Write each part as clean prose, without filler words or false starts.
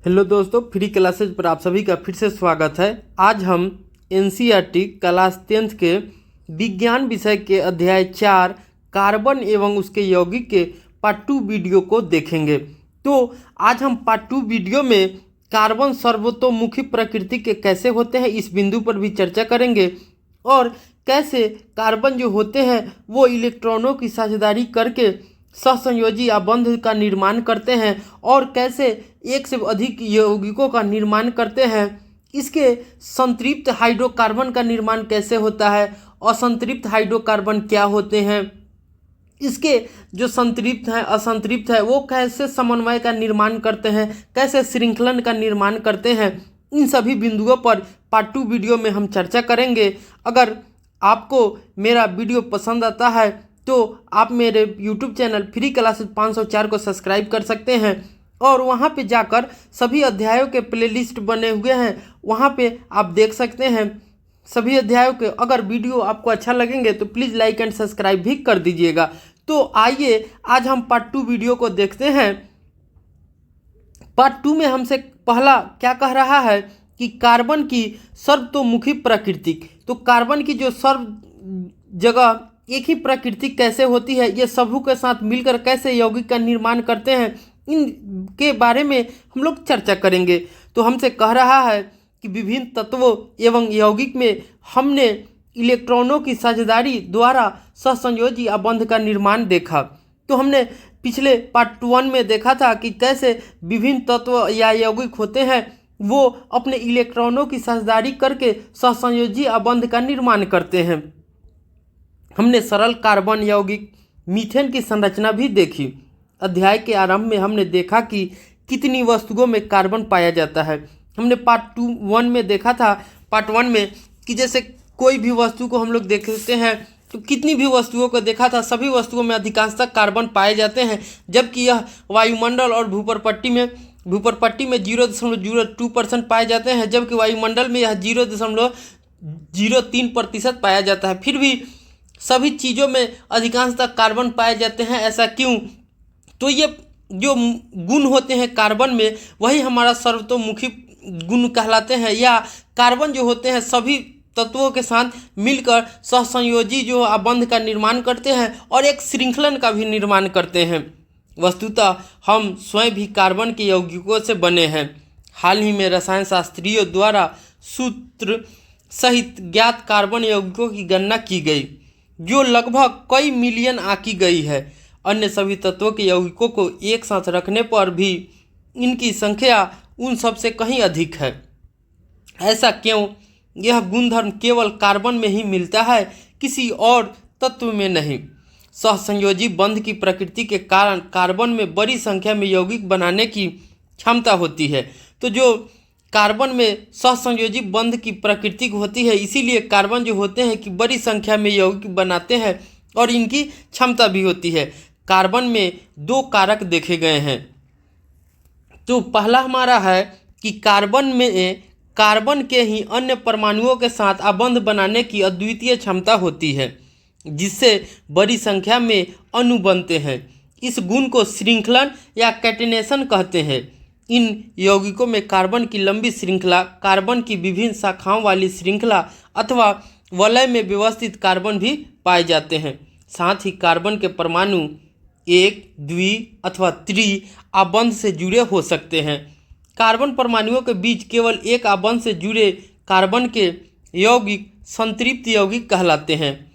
Hello दोस्तों, free classes पर आप सभी का फिर से स्वागत है। आज हम एनसीईआरटी क्लास 10th के विज्ञान विषय के अध्याय 4 कार्बन एवं उसके यौगिक के पार्ट 2 वीडियो को देखेंगे। तो आज हम पार्ट 2 वीडियो में कार्बन सर्वतोमुखी प्रकृति के कैसे होते हैं इस बिंदु पर भी चर्चा करेंगे और कैसे कार्बन जो होते हैं वो इलेक्ट्रॉनों की साझेदारी करके सहसंयोजी आबंध का निर्माण करते हैं और कैसे एक से अधिक यौगिकों का निर्माण करते हैं। इसके संतृप्त हाइड्रोकार्बन का निर्माण कैसे होता है, असंतृप्त हाइड्रोकार्बन क्या होते हैं, इसके जो संतृप्त है असंतृप्त है वो कैसे समन्वय का निर्माण करते हैं, कैसे श्रृंखलन का निर्माण करते हैं, इन सभी बिंदुओं पर पार्ट 2 वीडियो में हम चर्चा करेंगे। अगर आपको मेरा वीडियो पसंद आता है तो आप मेरे YouTube चैनल फ्री क्लासेज 504 को सब्सक्राइब कर सकते हैं और वहां पे जाकर सभी अध्यायों के प्लेलिस्ट बने हुए हैं, वहां पे आप देख सकते हैं सभी अध्यायों के। अगर वीडियो आपको अच्छा लगेंगे तो प्लीज़ लाइक एंड सब्सक्राइब भी कर दीजिएगा। तो आइए आज हम पार्ट 2 वीडियो को देखते हैं। पार्ट 2 में हमसे पहला क्या कह रहा है कि कार्बन की सर्वतोमुखी प्रकृति। तो कार्बन की जो सर्व जगह एक ही प्रकृति कैसे होती है, ये सभों के साथ मिलकर कैसे यौगिक का निर्माण करते हैं, इनके बारे में हम लोग चर्चा करेंगे। तो हमसे कह रहा है कि विभिन्न तत्वों एवं यौगिक में हमने इलेक्ट्रॉनों की साझेदारी द्वारा सहसंयोजी आबंध का निर्माण देखा। तो हमने पिछले पार्ट 1 में देखा था कि कैसे विभिन्न तत्व या यौगिक होते हैं वो अपने इलेक्ट्रॉनों की साझेदारी करके सहसंयोजी आबंध का निर्माण करते हैं। हमने सरल कार्बन यौगिक मीथेन की संरचना भी देखी। अध्याय के आरंभ में हमने देखा कि कितनी वस्तुओं में कार्बन पाया जाता है। हमने पार्ट 1 में देखा था, पार्ट 1 में कि जैसे कोई भी वस्तु को हम लोग देखते हैं तो कितनी भी वस्तुओं को देखा था, सभी वस्तुओं में अधिकांशतः कार्बन पाए जाते हैं, जबकि यह वायुमंडल और भूपरपट्टी में 0.02% पाए जाते हैं, जबकि वायुमंडल में यह 0.03% पाया जाता है। फिर भी सभी चीज़ों में अधिकांशतः कार्बन पाए जाते हैं, ऐसा क्यों? तो ये जो गुण होते हैं कार्बन में वही हमारा सर्वतोमुखी गुण कहलाते हैं, या कार्बन जो होते हैं सभी तत्वों के साथ मिलकर सहसंयोजी जो आबंध का निर्माण करते हैं और एक श्रृंखलन का भी निर्माण करते हैं। वस्तुतः हम स्वयं भी कार्बन के यौगिकों से बने हैं। हाल ही में रसायन शास्त्रियों द्वारा सूत्र सहित ज्ञात कार्बन यौगिकों की गणना की गई जो लगभग कई मिलियन आंकी गई है। अन्य सभी तत्वों के यौगिकों को एक साथ रखने पर भी इनकी संख्या उन सब से कहीं अधिक है। ऐसा क्यों? यह गुणधर्म केवल कार्बन में ही मिलता है, किसी और तत्व में नहीं। सहसंयोजी बंध की प्रकृति के कारण कार्बन में बड़ी संख्या में यौगिक बनाने की क्षमता होती है। तो जो कार्बन में सहसंयोजी बंध की प्रकृति होती है, इसीलिए कार्बन जो होते हैं कि बड़ी संख्या में यौगिक बनाते हैं और इनकी क्षमता भी होती है। कार्बन में 2 कारक देखे गए हैं। तो पहला हमारा है कि कार्बन के ही अन्य परमाणुओं के साथ आबंध बनाने की अद्वितीय क्षमता होती है, जिससे बड़ी संख्या में अणु बनते हैं। इस गुण को श्रृंखलन या कैटेनेशन कहते हैं। इन यौगिकों में कार्बन की लंबी श्रृंखला, कार्बन की विभिन्न शाखाओं वाली श्रृंखला अथवा वलय में व्यवस्थित कार्बन भी पाए जाते हैं। साथ ही कार्बन के परमाणु एक, द्वि अथवा त्रि आबंध से जुड़े हो सकते हैं। कार्बन परमाणुओं के बीच केवल एक आबंध से जुड़े कार्बन के यौगिक संतृप्त यौगिक कहलाते हैं।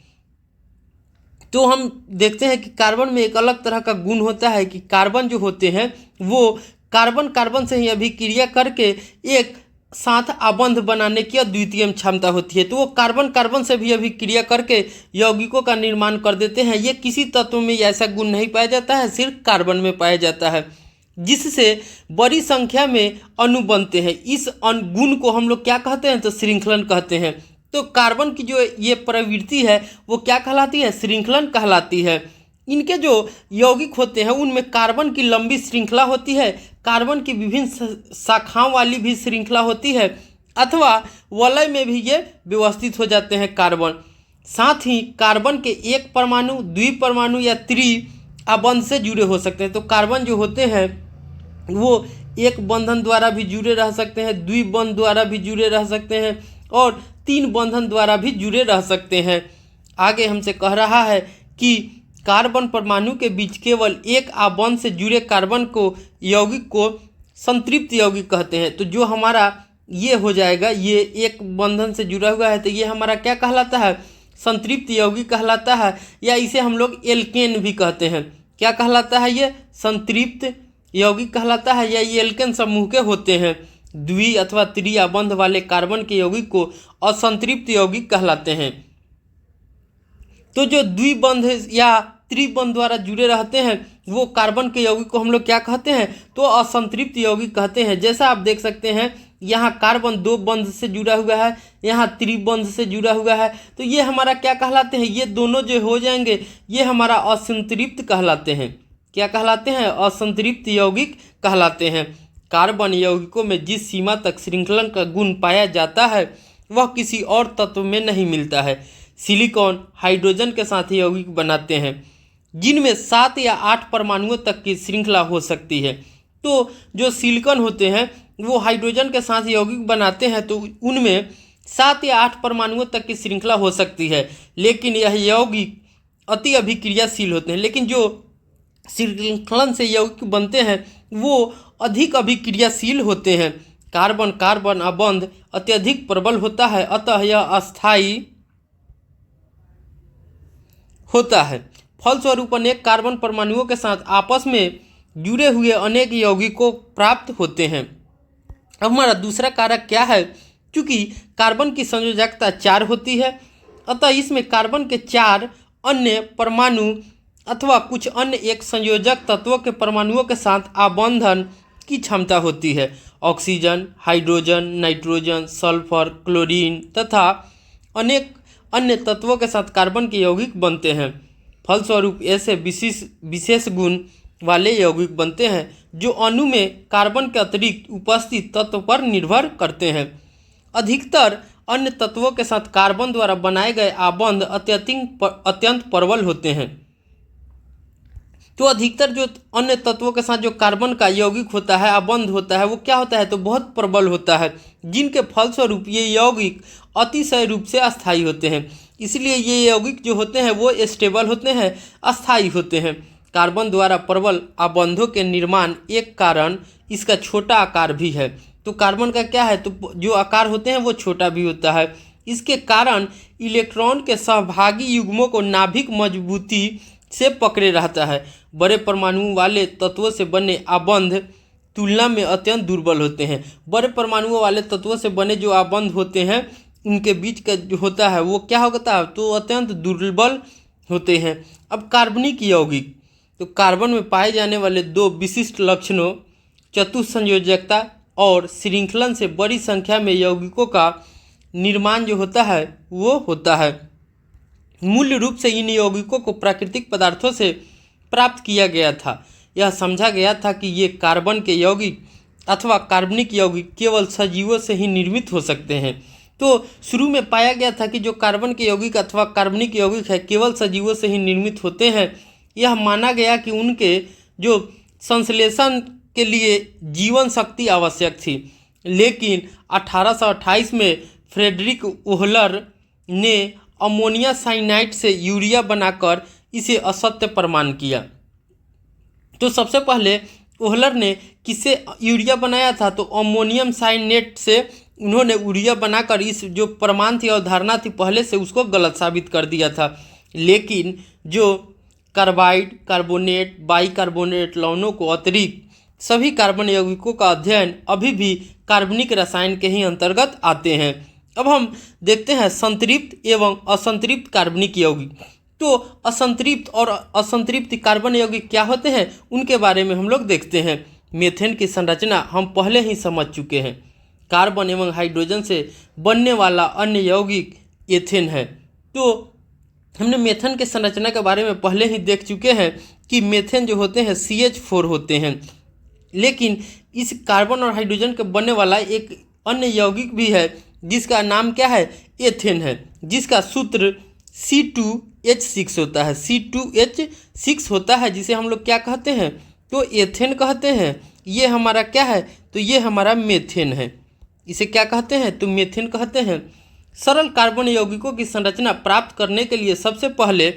तो हम देखते हैं कि कार्बन में एक अलग तरह का गुण होता है कि कार्बन जो होते हैं वो कार्बन से ही अभिक्रिया करके एक साथ आबंध बनाने की अद्वितीय क्षमता होती है। तो वो कार्बन से भी अभिक्रिया करके यौगिकों का निर्माण कर देते हैं। ये किसी तत्व में ऐसा गुण नहीं पाया जाता है, सिर्फ कार्बन में पाया जाता है, जिससे बड़ी संख्या में अणु बनते हैं। इस गुण को हम लोग क्या कहते हैं? तो श्रृंखलन कहते हैं। तो कार्बन की जो ये प्रवृत्ति है वो क्या कहलाती है? श्रृंखलन कहलाती है। इनके जो यौगिक होते हैं उनमें कार्बन की लंबी श्रृंखला होती है, कार्बन की विभिन्न शाखाओं वाली भी श्रृंखला होती है, अथवा वलय में भी ये व्यवस्थित हो जाते हैं कार्बन। साथ ही कार्बन के एक परमाणु, द्विपरमाणु या त्रि आबंध से जुड़े हो सकते हैं। तो कार्बन जो होते हैं वो एक बंधन द्वारा भी जुड़े रह सकते हैं, द्विबंध द्वारा भी जुड़े रह सकते हैं और 3 बंधन द्वारा भी जुड़े रह सकते हैं। आगे हमसे कह रहा है कि कार्बन परमाणु के बीच केवल एक आबंध से जुड़े कार्बन को यौगिक को संतृप्त यौगिक कहते हैं। तो जो हमारा ये हो जाएगा, ये एक बंधन से जुड़ा हुआ है तो ये हमारा क्या कहलाता है, संतृप्त यौगिक कहलाता है, या इसे हम लोग एल्केन भी कहते हैं। क्या कहलाता है, ये संतृप्त यौगिक कहलाता है, या ये एल्केन समूह के होते हैं। द्वि अथवा त्रि बंध वाले कार्बन के यौगिक को असंतृप्त यौगिक कहलाते हैं। तो जो द्विबंध या त्रिबंध द्वारा जुड़े रहते हैं वो कार्बन के यौगिक को हम लोग क्या कहते हैं, तो असंतृप्त यौगिक कहते हैं। जैसा आप देख सकते हैं यहाँ कार्बन 2 बंध से जुड़ा हुआ है, यहाँ त्रिबंध से जुड़ा हुआ है, तो ये हमारा क्या कहलाते हैं, ये दोनों जो हो जाएंगे ये हमारा असंतृप्त कहलाते हैं। क्या कहलाते हैं, असंतृप्त यौगिक कहलाते हैं। कार्बन यौगिकों में जिस सीमा तक श्रृंखलन का गुण पाया जाता है वह किसी और तत्व में नहीं मिलता है। सिलिकॉन हाइड्रोजन के साथ यौगिक बनाते हैं जिनमें 7 या 8 परमाणुओं तक की श्रृंखला हो सकती है। तो जो सिलिकॉन होते हैं वो हाइड्रोजन के साथ यौगिक बनाते हैं तो उनमें 7 या 8 परमाणुओं तक की श्रृंखला हो सकती है, लेकिन यह यौगिक अति अभिक्रियाशील होते हैं। लेकिन जो श्रृंखलन से यौगिक बनते हैं वो अधिक अभिक्रियाशील होते हैं। कार्बन कार्बन बंध अत्यधिक प्रबल होता है, अतः यह अस्थायी होता है। फलस्वरूप अनेक कार्बन परमाणुओं के साथ आपस में जुड़े हुए अनेक यौगिकों प्राप्त होते हैं। अब हमारा दूसरा कारक क्या है, क्योंकि कार्बन की संयोजकता 4 होती है अतः इसमें कार्बन के 4 अन्य परमाणु अथवा कुछ अन्य एक संयोजक तत्वों के परमाणुओं के साथ आबंधन की क्षमता होती है। Oxygen, hydrogen, nitrogen, sulphur, chlorine तथा अनेक अन्य तत्वों के साथ कार्बन के यौगिक बनते हैं। फलस्वरूप ऐसे विशेष गुण वाले यौगिक बनते हैं जो अणु में कार्बन के अतिरिक्त उपस्थित तत्व पर निर्भर करते हैं। अधिकतर अन्य तत्वों के साथ कार्बन द्वारा बनाए गए आबंध अत्यंत प्रबल होते हैं। तो अधिकतर जो अन्य तत्वों के साथ जो कार्बन का यौगिक होता है, आबंध होता है, वो क्या होता है, तो बहुत प्रबल होता है, जिनके फलस्वरूप ये यौगिक अतिशय रूप से अस्थायी होते हैं। इसलिए ये यौगिक जो होते हैं वो स्टेबल होते हैं, अस्थायी होते हैं। कार्बन द्वारा प्रबल आबंधों के निर्माण एक कारण इसका छोटा आकार भी है। तो कार्बन का क्या है, तो जो आकार होते हैं वो छोटा भी होता है। इसके कारण इलेक्ट्रॉन के सहभागी युग्मों को नाभिक मजबूती से पकड़े रहता है। बड़े परमाणु वाले तत्वों से बने आबंध तुलना में अत्यंत दुर्बल होते हैं। बड़े परमाणुओं वाले तत्वों से बने जो आबंध होते हैं उनके बीच का जो होता है वो क्या होता है, तो अत्यंत दुर्बल होते हैं। अब कार्बनिक यौगिक, तो कार्बन में पाए जाने वाले 2 विशिष्ट लक्षणों चतुस्संयोजकता और श्रृंखलन से बड़ी संख्या में यौगिकों का निर्माण जो होता है वो होता है। मूल रूप से इन यौगिकों को प्राकृतिक पदार्थों से प्राप्त किया गया था। यह समझा गया था कि ये कार्बन के यौगिक अथवा कार्बनिक यौगिक केवल सजीवों से ही निर्मित हो सकते हैं। तो शुरू में पाया गया था कि जो कार्बन के यौगिक अथवा कार्बनिक यौगिक है केवल सजीवों से ही निर्मित होते हैं। यह माना गया कि उनके जो संश्लेषण के लिए जीवन शक्ति आवश्यक थी, लेकिन 1828 में फ्रेडरिक ओहलर ने अमोनिया साइनाइड से यूरिया बनाकर इसे असत्य प्रमाण किया। तो सबसे पहले ओहलर ने किससे यूरिया बनाया था, तो अमोनियम साइनेट से उन्होंने यूरिया बनाकर इस जो प्रमाण थी अवधारणा थी पहले से उसको गलत साबित कर दिया था। लेकिन जो कार्बाइड, कार्बोनेट, बाइकार्बोनेट लवणों को अतिरिक्त सभी कार्बन यौगिकों का अध्ययन अभी भी कार्बनिक रसायन के ही अंतर्गत आते हैं। अब हम देखते हैं संतृप्त एवं असंतृप्त कार्बनिक यौगिक। तो असंतृप्त और असंतृप्त कार्बन यौगिक क्या होते हैं उनके बारे में हम लोग देखते हैं। मीथेन की संरचना हम पहले ही समझ चुके हैं। कार्बन एवं हाइड्रोजन से बनने वाला अन्य यौगिक एथेन है। तो हमने मीथेन के संरचना के बारे में पहले ही देख चुके हैं कि मीथेन जो होते हैं CH4 होते हैं। लेकिन इस कार्बन और हाइड्रोजन के बनने वाला एक अन्य यौगिक भी है जिसका नाम क्या है, एथेन है, जिसका सूत्र C2H6 होता है। C2H6 होता है जिसे हम लोग क्या कहते हैं, तो एथेन कहते हैं। ये हमारा क्या है, तो ये हमारा मेथेन है। इसे क्या कहते हैं, तो मेथेन कहते हैं। सरल कार्बन यौगिकों की संरचना प्राप्त करने के लिए सबसे पहले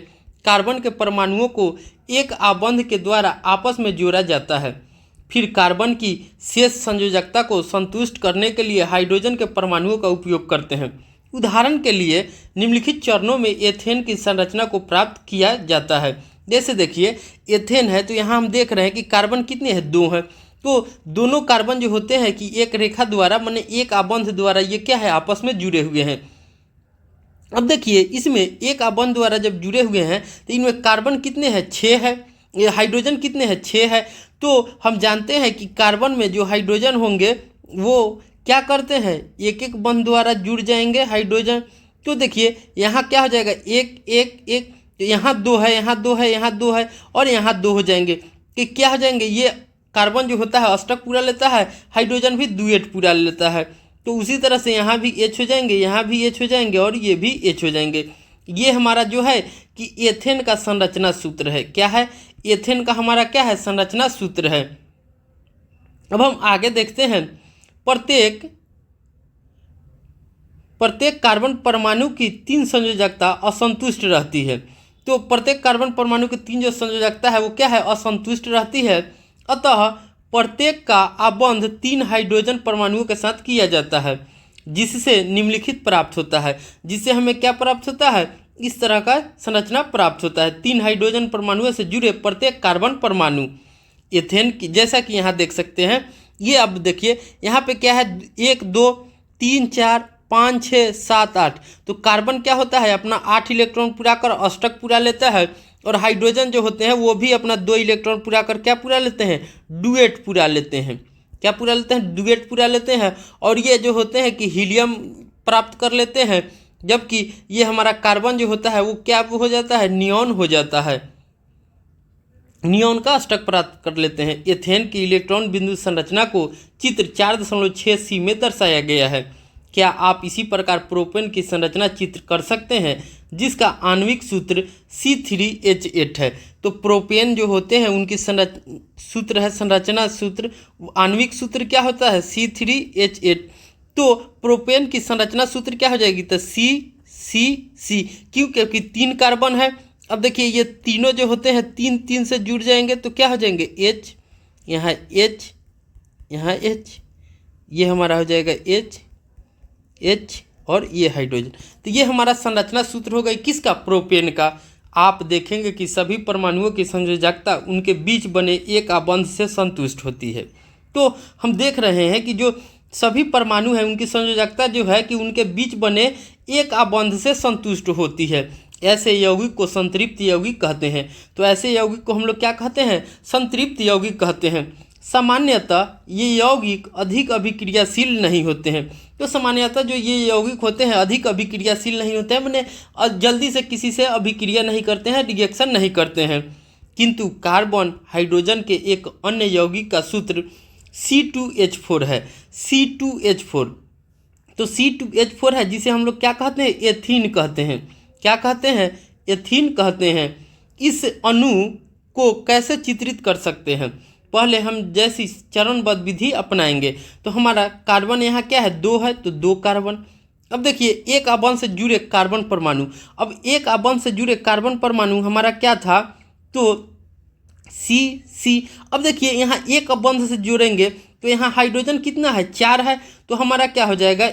कार्बन के परमाणुओं को एक आबंध के द्वारा आपस में जोड़ा जाता है। फिर कार्बन की शेष संयोजकता को संतुष्ट करने के लिए हाइड्रोजन के परमाणुओं का उपयोग करते हैं। उदाहरण के लिए निम्नलिखित चरणों में एथेन की संरचना को प्राप्त किया जाता है। जैसे देखिए एथेन है, तो यहाँ हम देख रहे हैं कि कार्बन कितने हैं, 2 हैं। तो दोनों कार्बन जो होते हैं कि एक रेखा द्वारा माने एक आबंध द्वारा ये क्या है, आपस में जुड़े हुए हैं। अब देखिए इसमें एक आबंध द्वारा जब जुड़े हुए हैं तो इनमें कार्बन कितने हैं, 6 है। ये हाइड्रोजन कितने हैं, 6 है। तो हम जानते हैं कि कार्बन में जो हाइड्रोजन होंगे वो क्या करते हैं, एक एक बंध द्वारा जुड़ जाएंगे हाइड्रोजन। तो देखिए यहाँ क्या हो जाएगा, एक एक एक, यहाँ 2 है, यहाँ 2 है, यहाँ 2 है और यहाँ 2 हो जाएंगे। कि क्या हो जाएंगे, ये कार्बन जो होता है अष्टक पूरा लेता है, हाइड्रोजन भी डुएट पूरा लेता है। तो उसी तरह से यहाँ भी H हो जाएंगे, यहाँ भी H हो जाएंगे और ये भी H हो जाएंगे। ये हमारा जो है कि एथेन का संरचना सूत्र है। क्या है, एथेन का हमारा क्या है, संरचना सूत्र है। अब हम आगे देखते हैं, प्रत्येक कार्बन परमाणु की 3 संयोजकता असंतुष्ट रहती है। तो प्रत्येक कार्बन परमाणु की 3 जो संयोजकता है वो क्या है, असंतुष्ट रहती है। अतः प्रत्येक का आबंध 3 हाइड्रोजन परमाणुओं के साथ किया जाता है, जिससे निम्नलिखित प्राप्त होता है। जिससे हमें क्या प्राप्त होता है, इस तरह का संरचना प्राप्त होता है। 3 हाइड्रोजन परमाणुओं से जुड़े प्रत्येक कार्बन परमाणु एथेन की, जैसा कि यहाँ देख सकते हैं। ये अब देखिए यहाँ पे क्या है, 1 2 3 4 5 6 7 8। तो कार्बन क्या होता है, अपना 8 इलेक्ट्रॉन पूरा कर अष्टक पूरा लेता है। और हाइड्रोजन जो होते हैं वो भी अपना 2 इलेक्ट्रॉन पूरा कर क्या पूरा लेते हैं, डुएट पूरा लेते हैं। क्या पूरा लेते हैं, डुएट पूरा लेते हैं। और ये जो होते हैं कि हीलियम प्राप्त कर लेते हैं। जबकि ये हमारा कार्बन जो होता है वो क्या हो जाता है, नियॉन हो जाता है, नियॉन का अष्टक प्राप्त कर लेते हैं। एथेन की इलेक्ट्रॉन बिंदु संरचना को चित्र 4.6c में दर्शाया गया है। क्या आप इसी प्रकार प्रोपेन की संरचना चित्र कर सकते हैं, जिसका आणविक सूत्र C3H8 है। तो प्रोपेन जो होते हैं उनकी सूत्र है, संरचना सूत्र, आणविक सूत्र क्या होता है, C3H8। तो प्रोपेन की संरचना सूत्र क्या हो जाएगी, तो C क्यों, क्योंकि 3 कार्बन है। अब देखिए ये तीनों जो होते हैं 3 3 से जुड़ जाएंगे तो क्या हो जाएंगे, H, यहाँ H, यहाँ H, ये हमारा हो जाएगा H और ये हाइड्रोजन। तो ये हमारा संरचना सूत्र हो गई किसका, प्रोपेन का। आप देखेंगे कि सभी परमाणुओं की संयोजकता उनके बीच बने एक आबंध से संतुष्ट होती है। तो हम देख रहे हैं कि जो सभी परमाणु हैं उनकी संयोजकता जो है कि उनके बीच बने एक आबंध से संतुष्ट होती है। ऐसे यौगिक को संतृप्त यौगिक कहते हैं। तो ऐसे यौगिक को हम लोग क्या कहते हैं, संतृप्त यौगिक कहते हैं। सामान्यतः ये यौगिक अधिक अभिक्रियाशील नहीं होते हैं। तो सामान्यतः जो ये यौगिक होते हैं अधिक अभिक्रियाशील नहीं होते हैं, मैंने जल्दी से किसी से अभिक्रिया नहीं करते हैं, रिएक्शन नहीं करते हैं। किंतु कार्बन हाइड्रोजन के एक अन्य यौगिक का सूत्र C2H4 है, C2H4। तो C2H4 है जिसे हम लोग क्या कहते हैं, एथीन कहते हैं। क्या कहते हैं, एथीन कहते हैं। इस अणु को कैसे चित्रित कर सकते हैं, पहले हम जैसी चरणबद्ध विधि अपनाएंगे। तो हमारा कार्बन यहाँ क्या है, 2 है, तो 2 कार्बन। अब देखिए एक आबंध से जुड़े कार्बन परमाणु, अब एक आबंध से जुड़े कार्बन परमाणु हमारा क्या था, तो C। अब देखिए यहाँ एक आबंध से जुड़ेंगे तो यहाँ हाइड्रोजन कितना है, 4 है। तो हमारा क्या हो जाएगा,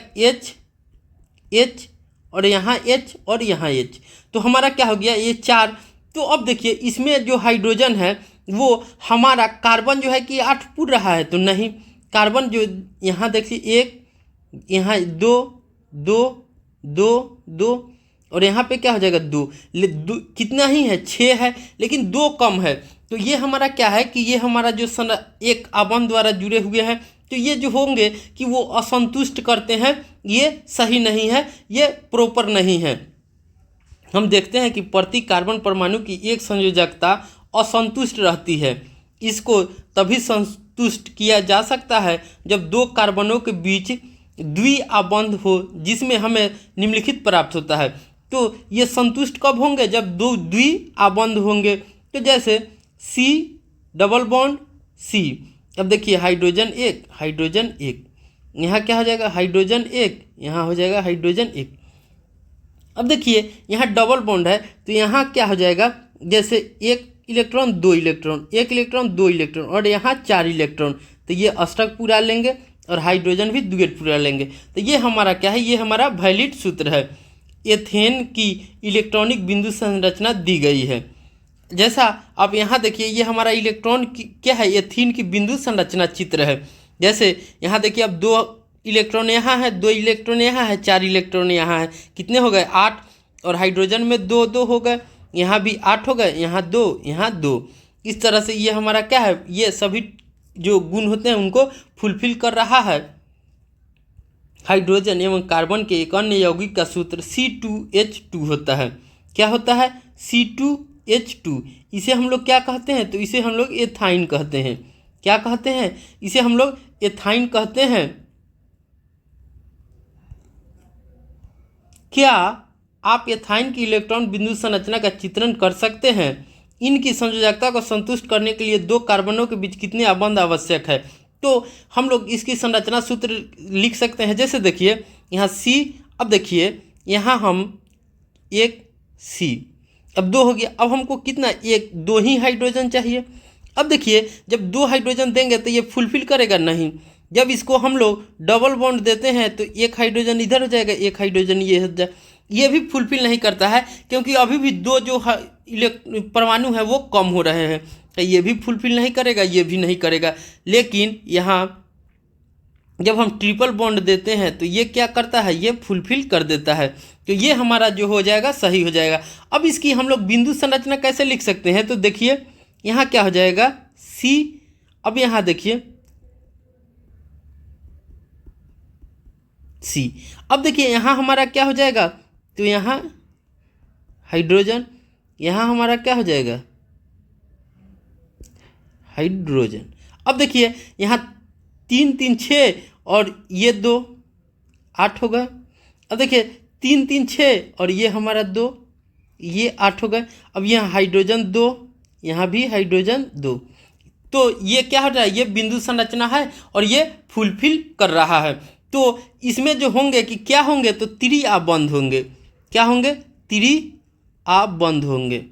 H और यहाँ H और यहाँ H। तो हमारा क्या हो गया, ये 4। तो अब देखिए इसमें जो हाइड्रोजन है वो हमारा कार्बन जो है कि 8 पूर रहा है, तो नहीं। कार्बन जो यहाँ देखिए 1, यहाँ 2 2 2 2 और यहाँ पे क्या हो जाएगा, 2 कितना ही है, 6 है, लेकिन 2 कम है। तो ये हमारा क्या है कि ये हमारा जो एक आबंध द्वारा जुड़े हुए हैं, तो ये जो होंगे कि वो असंतुष्ट करते हैं, ये सही नहीं है, ये प्रॉपर नहीं है। हम देखते हैं कि प्रति कार्बन परमाणु की एक संयोजकता असंतुष्ट रहती है। इसको तभी संतुष्ट किया जा सकता है जब 2 कार्बनों के बीच द्विआबंध हो, जिसमें हमें निम्नलिखित प्राप्त होता है। तो ये संतुष्ट कब होंगे, जब 2 द्विआबंध होंगे। तो जैसे C डबल बॉन्ड सी। अब देखिए हाइड्रोजन एक, हाइड्रोजन एक, यहाँ क्या हो जाएगा हाइड्रोजन एक, यहाँ हो जाएगा हाइड्रोजन एक। अब देखिए यहाँ डबल बॉन्ड है तो यहाँ क्या हो जाएगा, जैसे एक इलेक्ट्रॉन दो इलेक्ट्रॉन, एक इलेक्ट्रॉन दो इलेक्ट्रॉन, और यहाँ चार इलेक्ट्रॉन, तो ये अष्टक पूरा लेंगे और हाइड्रोजन भी द्वितीय पूरा लेंगे। तो ये हमारा क्या है, ये हमारा वैलिड सूत्र है। एथेन की इलेक्ट्रॉनिक बिंदु संरचना दी गई है। जैसा आप यहाँ देखिए ये हमारा इलेक्ट्रॉन की क्या है, एथीन की बिंदु संरचना चित्र है। जैसे यहाँ देखिए अब दो इलेक्ट्रॉन यहाँ है, दो इलेक्ट्रॉन यहाँ है, चार इलेक्ट्रॉन यहाँ है, कितने हो गए 8, और हाइड्रोजन में दो दो हो गए, यहाँ भी 8 हो गए, यहाँ 2, यहाँ 2। इस तरह से ये हमारा क्या है, ये सभी जो गुण होते हैं उनको फुलफिल कर रहा है। हाइड्रोजन एवं कार्बन के एक अन्य यौगिक का सूत्र C2H2 होता है। क्या होता है, C2H2। इसे हम लोग क्या कहते हैं, तो इसे हम लोग एथाइन कहते हैं। क्या कहते हैं, इसे हम लोग एथाइन कहते हैं। क्या आप एथाइन की इलेक्ट्रॉन बिंदु संरचना का चित्रण कर सकते हैं? इनकी संयोजकता को संतुष्ट करने के लिए दो कार्बनों के बीच कितने अबंध आवश्यक है? तो हम लोग इसकी संरचना सूत्र लिख सकते हैं। जैसे देखिए यहाँ C, अब देखिए यहाँ हम एक C, अब 2 हो गया। अब हमको कितना, एक दो ही हाइड्रोजन चाहिए। अब देखिए जब 2 हाइड्रोजन देंगे तो ये फुलफिल करेगा नहीं। जब इसको हम लोग डबल बॉन्ड देते हैं तो एक हाइड्रोजन इधर हो जाएगा, एक हाइड्रोजन ये हो जाए, ये भी फुलफिल नहीं करता है, क्योंकि अभी भी दो जो परमाणु है वो कम हो रहे हैं। तो ये भी फुलफिल नहीं करेगा, ये भी नहीं करेगा। लेकिन यहाँ जब हम ट्रिपल बॉन्ड देते हैं तो ये क्या करता है, ये फुलफिल कर देता है। तो ये हमारा जो हो जाएगा सही हो जाएगा। अब इसकी हम लोग बिंदु संरचना कैसे लिख सकते हैं, तो देखिए यहाँ क्या हो जाएगा C। अब यहाँ देखिए C, अब देखिए यहाँ हमारा क्या हो जाएगा, तो यहाँ हाइड्रोजन, यहाँ हमारा क्या हो जाएगा हाइड्रोजन। अब देखिए यहाँ 3 3 6 और ये 2 8 हो गए। अब देखिए 3 3 6 और ये हमारा 2, ये 8 हो गए। अब यहाँ हाइड्रोजन 2, यहाँ भी हाइड्रोजन 2। तो ये क्या हो रहा है, ये बिंदु संरचना है और ये फुलफिल कर रहा है। तो इसमें जो होंगे कि क्या होंगे, तो त्रिआबंध होंगे। क्या होंगे, त्रिआबंध होंगे,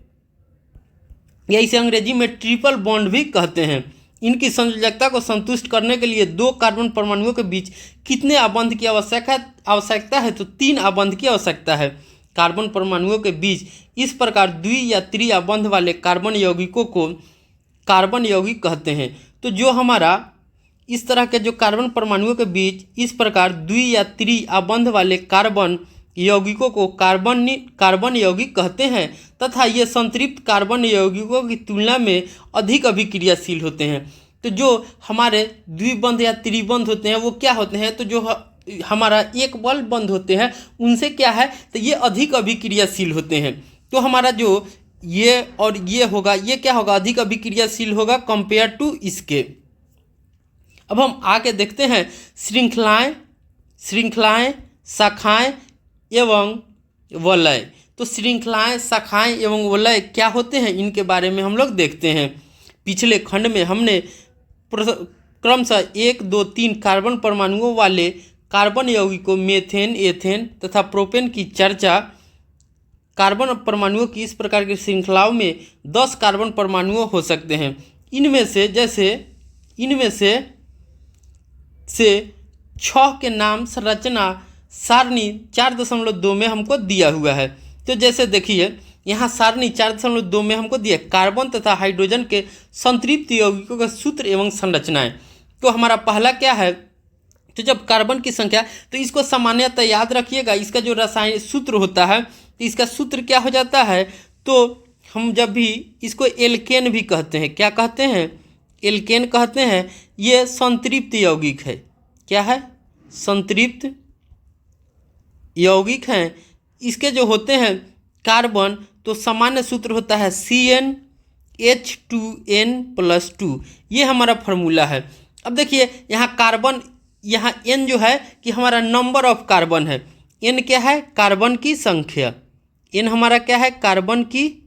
या इसे अंग्रेजी में ट्रिपल बॉन्ड भी कहते हैं। इनकी संयोजकता को संतुष्ट करने के लिए दो कार्बन परमाणुओं के बीच कितने आबंध की आवश्यकता है, तो 3 आबंध की आवश्यकता है कार्बन परमाणुओं के बीच। इस प्रकार द्वि या त्रिआबंध वाले कार्बन यौगिकों को कार्बन यौगिक कहते हैं। तो जो हमारा इस तरह के जो कार्बन परमाणुओं के बीच इस प्रकार द्वि या त्रिआबंध वाले कार्बन यौगिकों को कार्बन यौगिक कहते हैं, तथा ये संतृप्त कार्बन यौगिकों की तुलना में अधिक अभिक्रियाशील होते हैं। तो जो हमारे द्विबंध या त्रिबंध होते हैं वो क्या होते हैं, तो जो हमारा एक बल बंध होते हैं उनसे क्या है, तो ये अधिक अभिक्रियाशील होते हैं। तो हमारा जो ये और ये होगा, ये क्या होगा, अधिक अभिक्रियाशील होगा कंपेयर टू इसके। अब हम आगे देखते हैं श्रृंखलाएं, शाखाएं एवं वलय। तो श्रृंखलाएं, शाखाएं एवं वलय क्या होते हैं, इनके बारे में हम लोग देखते हैं। पिछले खंड में हमने क्रमशः 1 2 3 कार्बन परमाणुओं वाले कार्बन यौगिकों मेथेन, एथेन तथा प्रोपेन की चर्चा। कार्बन परमाणुओं की इस प्रकार की श्रृंखलाओं में 10 कार्बन परमाणुओं हो सकते हैं। इनमें से 6 के नाम संरचना सारणी 4.2 में हमको दिया हुआ है। तो जैसे देखिए यहाँ सारणी 4.2 में हमको दिया कार्बन तथा हाइड्रोजन के संतृप्त यौगिकों का सूत्र एवं संरचनाएं। तो हमारा पहला क्या है, तो जब कार्बन की संख्या, तो इसको सामान्यतः याद रखिएगा, इसका जो रासायनिक सूत्र होता है तो इसका सूत्र क्या हो जाता है, तो हम जब भी इसको एल्केन भी कहते हैं, क्या कहते हैं, एल्केन कहते हैं। ये संतृप्त यौगिक है। क्या है, संतृप्त यौगिक हैं। इसके जो होते हैं कार्बन, तो सामान्य सूत्र होता है CnH2n+2। ये हमारा फॉर्मूला है। अब देखिए यहाँ कार्बन, यहाँ n जो है कि हमारा नंबर ऑफ कार्बन है। n क्या है, कार्बन की संख्या। n हमारा क्या है, कार्बन की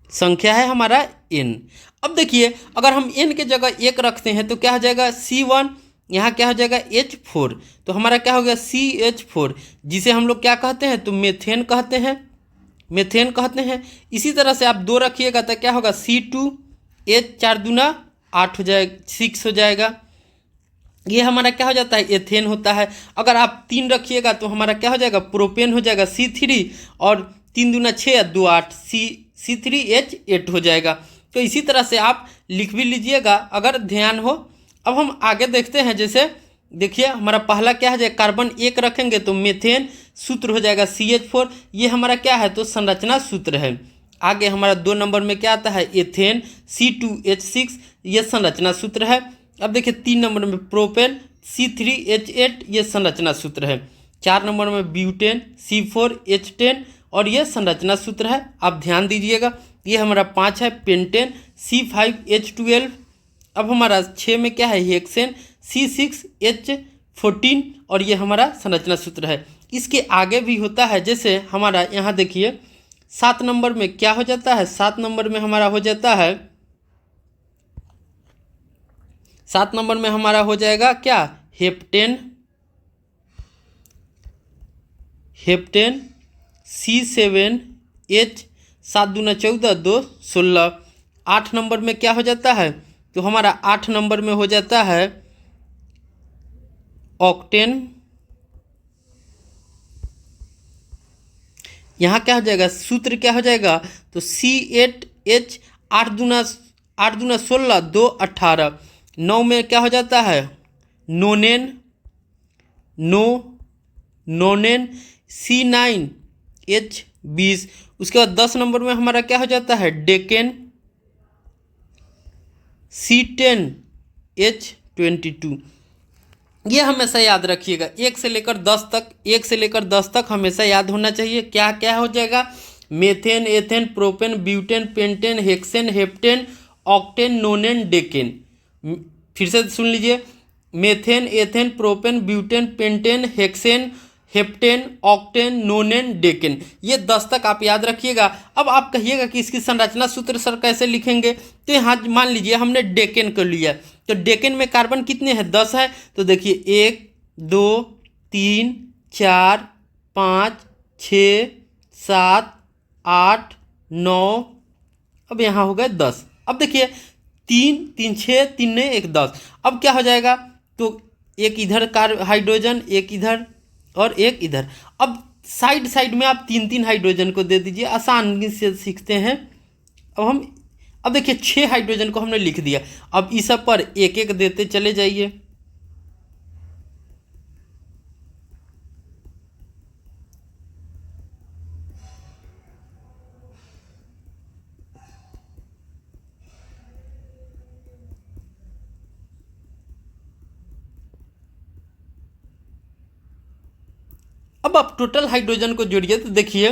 संख्या है हमारा N। अब देखिए अगर हम N के जगह 1 रखते हैं तो क्या हो जाएगा C1, यहाँ क्या हो जाएगा H4, तो हमारा क्या हो गया CH4, जिसे हम लोग क्या कहते हैं तो मेथेन कहते हैं, मेथेन कहते हैं। इसी तरह से आप 2 रखिएगा तो क्या होगा C2H, 4 दूना 8 हो जाएगा, 6 हो जाएगा। ये हमारा क्या हो जाता है एथेन होता है। अगर आप 3 रखिएगा तो हमारा क्या हो जाएगा प्रोपेन हो जाएगा C3, और 3 दूना 6 2 8 C3H8 हो जाएगा। तो इसी तरह से आप लिख भी लीजिएगा अगर ध्यान हो। अब हम आगे देखते हैं, जैसे देखिए हमारा पहला क्या है, कार्बन 1 रखेंगे तो मेथेन सूत्र हो जाएगा CH4, ये हमारा क्या है तो संरचना सूत्र है। आगे हमारा 2 नंबर में क्या आता है एथेन C2H6, ये संरचना सूत्र है। अब देखिए 3 नंबर में प्रोपेन C3H8, ये संरचना सूत्र है। 4 नंबर में ब्यूटेन C4H10, और ये संरचना सूत्र है, आप ध्यान दीजिएगा। ये हमारा 5 है पेंटेन C5H12। अब हमारा 6 में क्या है हेक्सेन C6H14, और ये हमारा संरचना सूत्र है। इसके आगे भी होता है, जैसे हमारा यहाँ देखिए 7 नंबर में क्या हो जाता है, 7 नंबर में हमारा हो जाता है, 7 नंबर में हमारा हो जाएगा क्या हेप्टेन, हेप्टेन C7H, 7 दूना 14 2 16। 8 नंबर में क्या हो जाता है तो हमारा 8 नंबर में हो जाता है ऑक्टेन। यहाँ क्या हो जाएगा सूत्र क्या हो जाएगा तो C8H, 8 दूना 16 2 18। 9 में क्या हो जाता है नोनेन, नोनेन C9H20। उसके बाद 10 नंबर में हमारा क्या हो जाता है डेकेन C10H22। ये हमेशा याद रखिएगा 1 से लेकर 10 तक, 1 से लेकर 10 तक हमेशा याद होना चाहिए। क्या क्या हो जाएगा methane, ethane, propane, butane, pentane, hexane, heptane, octane, नोनेन, decane. फिर से सुन लीजिए methane, ethane, propane, butane, pentane, hexane, heptane, octane, नोनेन, decane. ये 10 तक आप याद रखिएगा। अब आप कहिएगा कि इसकी संरचना सूत्र सर कैसे लिखेंगे, तो यहाँ मान लीजिए हमने डेकेन को लिया, तो डेकेन में कार्बन कितने हैं 10 है, तो देखिए 1 2 3 4 5 6 7 8 9, अब यहाँ हो गए 10। अब देखिए 3 3 6 3 ने 1 10। अब क्या हो जाएगा तो एक इधर हाइड्रोजन, एक इधर और एक इधर। अब साइड साइड में आप 3 3 हाइड्रोजन को दे दीजिए, आसानी से सीखते हैं। अब देखिए 6 हाइड्रोजन को हमने लिख दिया, अब इस सब पर एक एक देते चले जाइए। अब आप टोटल हाइड्रोजन को जोड़िए तो देखिए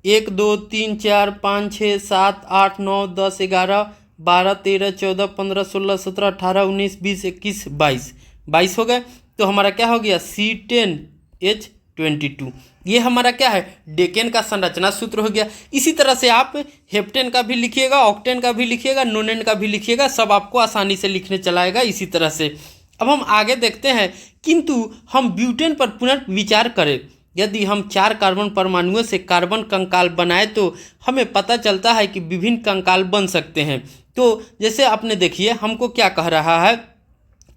1 2 3 4 5 6 7 8 9 10 11 12 13 14 15 16 17 18 19 20 21 22 हो गए। तो हमारा क्या हो गया C10H22। ये हमारा क्या है डेकेन का संरचना सूत्र हो गया। इसी तरह से आप हेप्टेन का भी लिखिएगा, ऑक्टेन का भी लिखिएगा, नोनेन का भी लिखिएगा, सब आपको आसानी से लिखने चलाएगा इसी तरह से। अब हम आगे देखते हैं, किंतु हम ब्यूटेन पर पुनर्विचार करें। यदि हम 4 कार्बन परमाणुओं से कार्बन कंकाल बनाए तो हमें पता चलता है कि विभिन्न कंकाल बन सकते हैं। तो जैसे आपने देखिए हमको क्या कह रहा है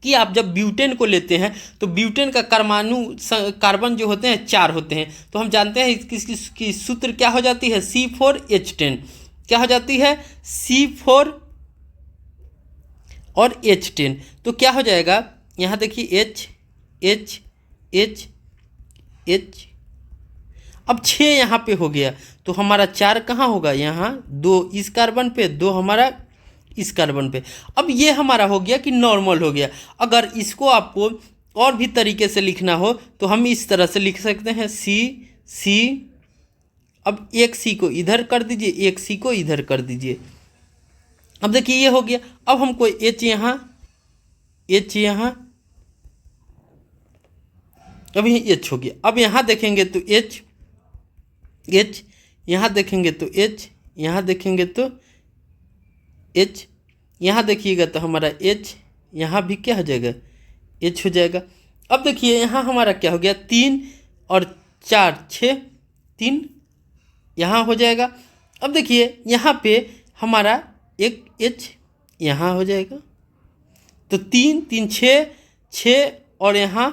कि आप जब ब्यूटेन को लेते हैं तो ब्यूटेन का कार्बन जो होते हैं 4 होते हैं, तो हम जानते हैं इसकी सूत्र क्या हो जाती है C4H10। क्या हो जाती है C4 और H10। तो क्या हो जाएगा यहाँ देखिए H। अब 6 यहाँ पे हो गया, तो हमारा 4 कहाँ होगा यहाँ 2 इस कार्बन पे, 2 हमारा इस कार्बन पे। अब ये हमारा हो गया कि नॉर्मल हो गया। अगर इसको आपको और भी तरीके से लिखना हो तो हम इस तरह से लिख सकते हैं C। अब एक C को इधर कर दीजिए, एक C को इधर कर दीजिए। अब देखिए ये हो गया। अब हमको H यहाँ अब ये H हो गया। अब यहाँ देखेंगे तो H, यहाँ देखेंगे तो H, यहाँ देखेंगे तो H, यहाँ देखिएगा तो हमारा H, यहाँ भी क्या हो जाएगा, H हो जाएगा। अब देखिए यहाँ हमारा क्या हो गया, 3 और 4 6, 3 यहाँ हो जाएगा। अब देखिए यहाँ पे हमारा एक H यहाँ हो जाएगा, तो 3 3 6 6 और यहाँ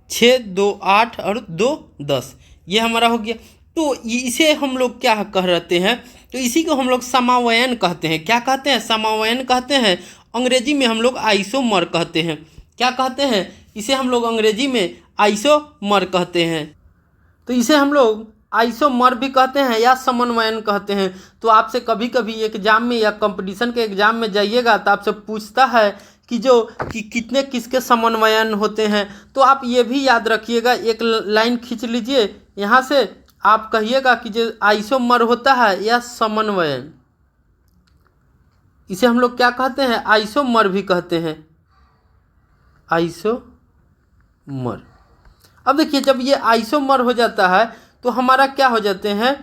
6 2 8 और 2 10, ये हमारा हो गया। तो इसे हम लोग क्या कह रहते हैं, तो इसी को हम लोग समावयन कहते हैं। क्या कहते हैं, समावयन कहते हैं। अंग्रेजी में हम लोग आइसोमर कहते हैं। क्या कहते हैं, इसे हम लोग अंग्रेजी में आइसोमर कहते हैं। तो इसे हम लोग आइसोमर भी कहते हैं या समन्वयन कहते हैं। तो आपसे कभी कभी एग्जाम में या कंपटीशन के एग्जाम में जाइएगा तो आपसे पूछता है कि कितने किसके समन्वयन होते हैं। तो आप ये भी याद रखिएगा, एक लाइन खींच लीजिए यहाँ से, आप कहिएगा कि जो आइसोमर होता है या समन्वयन, इसे हम लोग क्या कहते हैं, आइसोमर भी कहते हैं, आइसोमर। अब देखिए जब ये आइसोमर हो जाता है तो हमारा क्या हो जाते हैं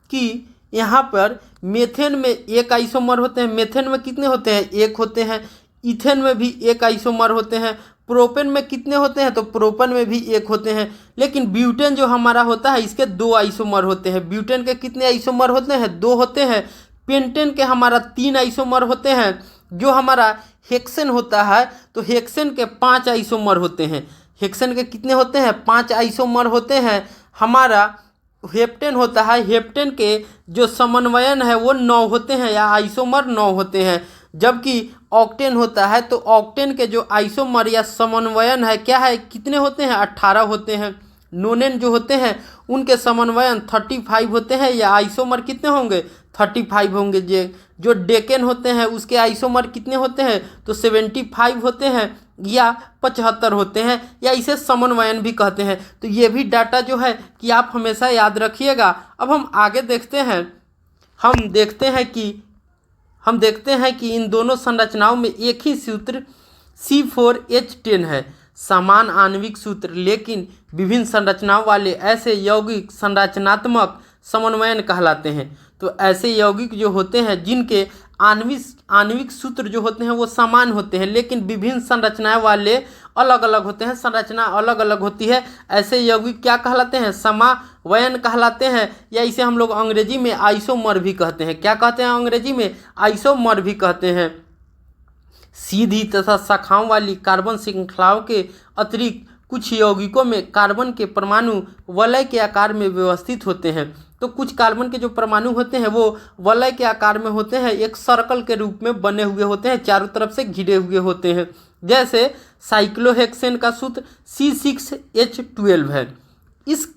कि यहाँ पर मेथेन में एक आइसोमर होते हैं। मेथेन में कितने होते हैं, एक होते हैं। इथेन में भी एक आइसोमर होते हैं। प्रोपेन में कितने होते हैं, तो प्रोपेन में भी एक होते हैं। लेकिन ब्यूटेन जो हमारा होता है इसके 2 आइसोमर होते हैं। ब्यूटेन के कितने आइसोमर होते हैं, 2 होते हैं। पेंटेन के हमारा 3 आइसोमर होते हैं। जो हमारा हेक्सेन होता है तो हेक्सेन के 5 आइसोमर होते हैं। हेक्सेन के कितने होते हैं, 5 आइसोमर होते हैं। हमारा हेप्टेन होता है, हेप्टेन के जो समन्वयन है वो 9 होते हैं या आइसोमर 9 होते हैं। जबकि ऑक्टेन होता है तो ऑक्टेन के जो आइसोमर या समन्वयन है क्या है, कितने होते हैं, 18 होते हैं। नोनेन जो होते हैं उनके समन्वयन 35 होते हैं या आइसोमर कितने होंगे, 35 होंगे। जो डेकेन होते हैं उसके आइसोमर कितने होते हैं, तो 75 होते हैं या 75 होते हैं, या इसे समन्वयन भी कहते हैं। तो ये भी डाटा जो है कि आप हमेशा याद रखिएगा। अब हम आगे देखते हैं, हम देखते हैं कि इन दोनों संरचनाओं में एक ही सूत्र C4H10 है, समान आणविक सूत्र, लेकिन विभिन्न संरचनाओं वाले ऐसे यौगिक संरचनात्मक समन्वयन कहलाते हैं। तो ऐसे यौगिक जो होते हैं जिनके आणविक सूत्र जो होते हैं वो समान होते हैं, लेकिन विभिन्न संरचनाएं वाले अलग अलग होते हैं, संरचना अलग अलग होती है, ऐसे यौगिक क्या कहलाते हैं, समावयन कहलाते हैं, या इसे हम लोग अंग्रेजी में आइसोमर भी कहते हैं। क्या कहते हैं अंग्रेजी में, आइसोमर भी कहते हैं। सीधी तथा शाखाओं वाली कार्बन श्रृंखलाओं के अतिरिक्त कुछ यौगिकों में कार्बन के परमाणु वलय के आकार में व्यवस्थित होते हैं। तो कुछ कार्बन के जो परमाणु होते हैं वो वलय के आकार में होते हैं, एक सर्कल के रूप में बने हुए होते हैं, चारों तरफ से घिरे हुए होते हैं। जैसे साइक्लोहेक्सेन का सूत्र C6H12 है,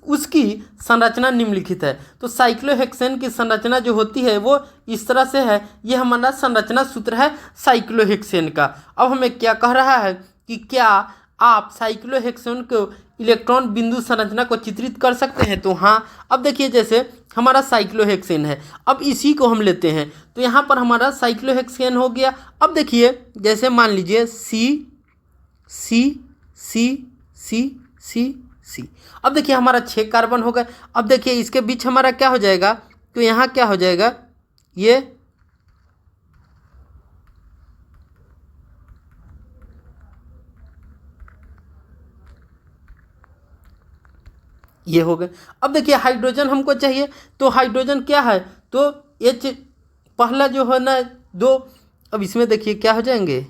उसकी संरचना निम्नलिखित है। तो साइक्लोहेक्सेन की संरचना जो होती है वो इस तरह से है, ये हमारा संरचना सूत्र है साइक्लोहेक्सेन का। अब हमें क्या कह रहा है कि क्या आप साइक्लोहेक्सेन को इलेक्ट्रॉन बिंदु संरचना को चित्रित कर सकते हैं, तो हाँ। अब देखिए जैसे हमारा साइक्लोहेक्सेन है, अब इसी को हम लेते हैं तो यहाँ पर हमारा साइक्लोहेक्सेन हो गया। अब देखिए जैसे मान लीजिए C। अब देखिए हमारा 6 कार्बन हो गए। अब देखिए इसके बीच हमारा क्या हो जाएगा, तो यहाँ क्या हो जाएगा, ये हो गए। अब देखिए हाइड्रोजन हमको चाहिए, तो हाइड्रोजन क्या है, तो H पहला जो है ना 2, अब इसमें देखिए क्या हो जाएंगे,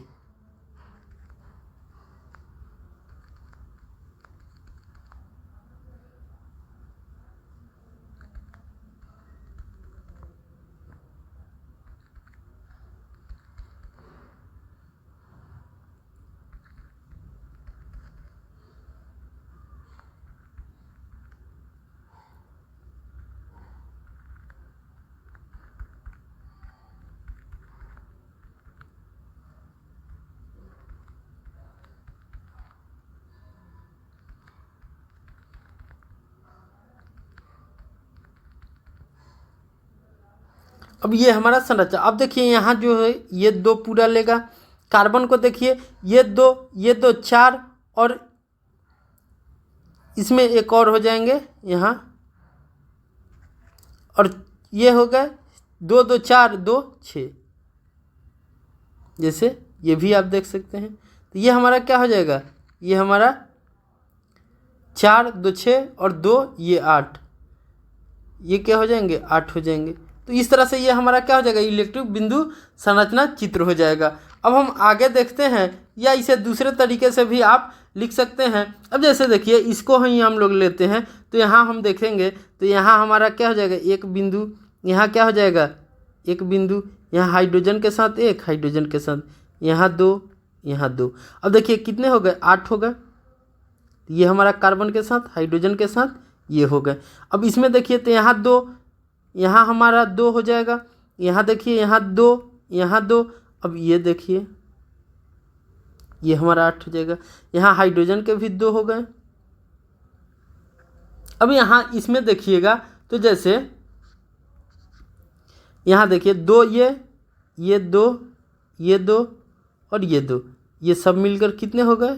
अब ये हमारा संरचना। अब देखिए यहाँ जो है ये 2 पूरा लेगा, कार्बन को देखिए ये 2 4, और इसमें एक और हो जाएंगे यहाँ, और ये हो गए 2 2 4 2 6, जैसे ये भी आप देख सकते हैं। तो ये हमारा क्या हो जाएगा, ये हमारा 4 2 6 और 2 ये 8, ये क्या हो जाएंगे 8 हो जाएंगे। तो इस तरह से ये हमारा क्या हो जाएगा, इलेक्ट्रिक बिंदु संरचना चित्र हो जाएगा। अब हम आगे देखते हैं, या इसे दूसरे तरीके से भी आप लिख सकते हैं। अब जैसे देखिए इसको हम लोग लेते हैं, तो यहाँ हम देखेंगे तो यहाँ हमारा क्या हो जाएगा, एक बिंदु, यहाँ क्या हो जाएगा एक बिंदु, यहाँ हाइड्रोजन के साथ एक, हाइड्रोजन के साथ यहाँ 2, यहाँ 2। अब देखिए कितने हो गए, 8 हो गए। ये हमारा कार्बन के साथ, हाइड्रोजन के साथ ये हो गए। अब इसमें देखिए तो यहाँ 2, यहाँ हमारा 2 हो जाएगा, यहाँ देखिए यहाँ 2, यहाँ 2। अब ये देखिए ये हमारा 8 हो जाएगा। यहाँ हाइड्रोजन के भी 2 हो गए। अब यहाँ इसमें देखिएगा तो जैसे यहाँ देखिए 2, ये 2, ये 2 और ये 2, ये सब मिलकर कितने हो गए,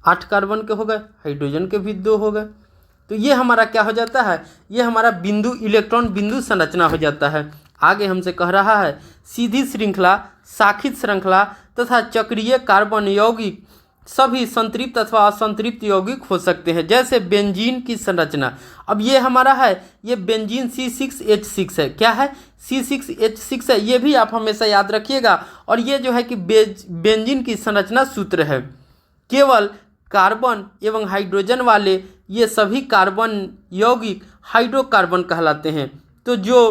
8 कार्बन के हो गए, हाइड्रोजन के भी 2 हो गए। तो ये हमारा क्या हो जाता है, ये हमारा बिंदु इलेक्ट्रॉन बिंदु संरचना हो जाता है। आगे हमसे कह रहा है सीधी श्रृंखला, शाखित श्रृंखला तथा चक्रीय कार्बन यौगिक सभी संतृप्त अथवा असंतृप्त यौगिक हो सकते हैं, जैसे बेंजीन की संरचना। अब ये हमारा है, ये बेंजीन C6H6 है। क्या है, C6H6 है। ये भी आप हमेशा याद रखिएगा। और ये जो है कि बेंजीन की संरचना सूत्र है। केवल कार्बन एवं हाइड्रोजन वाले ये सभी कार्बन यौगिक हाइड्रोकार्बन कहलाते हैं। तो जो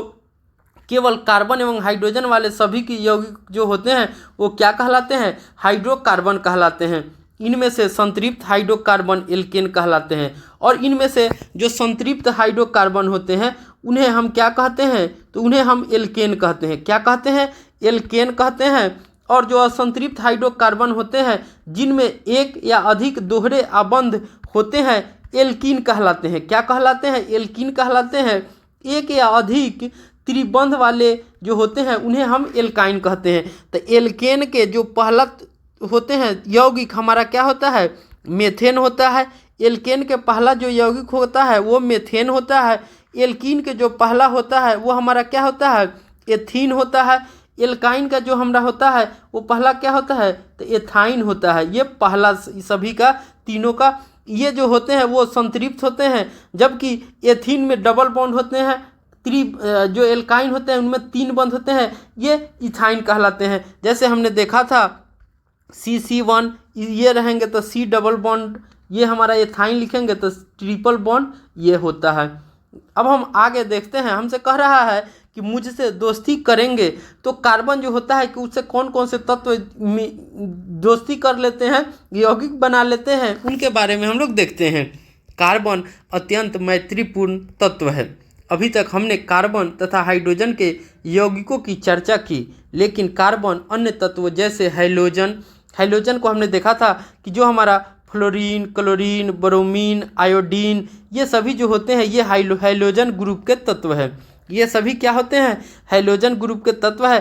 केवल कार्बन एवं हाइड्रोजन वाले सभी के यौगिक जो होते हैं वो क्या कहलाते हैं, हाइड्रोकार्बन कहलाते हैं। इनमें से संतृप्त हाइड्रोकार्बन एल्केन कहलाते हैं। और इनमें से जो संतृप्त हाइड्रोकार्बन होते हैं उन्हें हम क्या कहते हैं, तो उन्हें हम एल्केन कहते हैं। क्या कहते हैं, एल्केन कहते हैं। और जो असंतृप्त हाइड्रोकार्बन होते हैं जिनमें एक या अधिक दोहरे आबंध होते हैं एल्कीन कहलाते हैं। क्या कहलाते हैं, एल्कीन कहलाते हैं। एक या अधिक त्रिबंध वाले जो होते हैं उन्हें हम एल्काइन कहते हैं। तो एल्केन के जो पहला होते हैं यौगिक हमारा क्या होता है, मेथेन होता है। एल्केन के पहला जो यौगिक होता है वो मेथेन होता है। एल्कीन के जो पहला होता है वो हमारा क्या होता है, एथीन होता है। एल्काइन का जो हमारा होता है वो पहला क्या होता है, तो एथाइन होता है। ये पहला सभी का, तीनों का ये जो होते हैं वो संतृप्त होते हैं, जबकि एथीन में डबल बॉन्ड होते हैं। जो एल्काइन होते हैं उनमें 3 बंध होते हैं, ये इथाइन कहलाते हैं। जैसे हमने देखा था CC1 ये रहेंगे तो C डबल बॉन्ड, ये हमारा एथाइन लिखेंगे तो ट्रिपल बॉन्ड ये होता है। अब हम आगे देखते हैं, हमसे कह रहा है कि मुझसे दोस्ती करेंगे तो कार्बन जो होता है कि उससे कौन कौन से तत्व दोस्ती कर लेते हैं, यौगिक बना लेते हैं, उनके बारे में हम लोग देखते हैं। कार्बन अत्यंत मैत्रीपूर्ण तत्व है। अभी तक हमने कार्बन तथा हाइड्रोजन के यौगिकों की चर्चा की, लेकिन कार्बन अन्य तत्व जैसे हैलोजन को हमने देखा था कि जो हमारा फ्लोरीन, क्लोरीन, ब्रोमीन, आयोडीन ये सभी जो होते हैं ये हैलोजन ग्रुप के तत्व है। ये सभी क्या होते हैं, हैलोजन ग्रुप के तत्व है।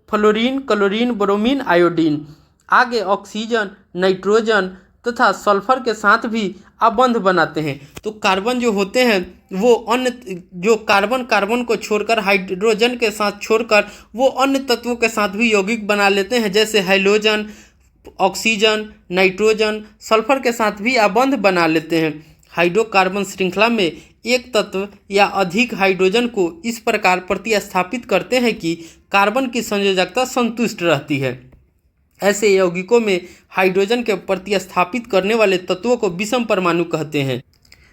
Fluorine, chlorine, bromine, iodine. आगे ऑक्सीजन, नाइट्रोजन तथा सल्फर के साथ भी आबंध बनाते हैं। तो कार्बन जो होते हैं वो अन्य जो कार्बन को छोड़कर, हाइड्रोजन के साथ छोड़कर वो अन्य तत्वों के साथ भी यौगिक बना लेते हैं, जैसे हैलोजन, ऑक्सीजन, नाइट्रोजन, सल्फर के साथ भी आबंध बना लेते हैं। हाइड्रोकार्बन श्रृंखला में एक तत्व या अधिक हाइड्रोजन को इस प्रकार प्रतिस्थापित करते हैं कि कार्बन की संयोजकता संतुष्ट रहती है। ऐसे यौगिकों में हाइड्रोजन के प्रतिस्थापित करने वाले तत्वों को विषम परमाणु कहते हैं।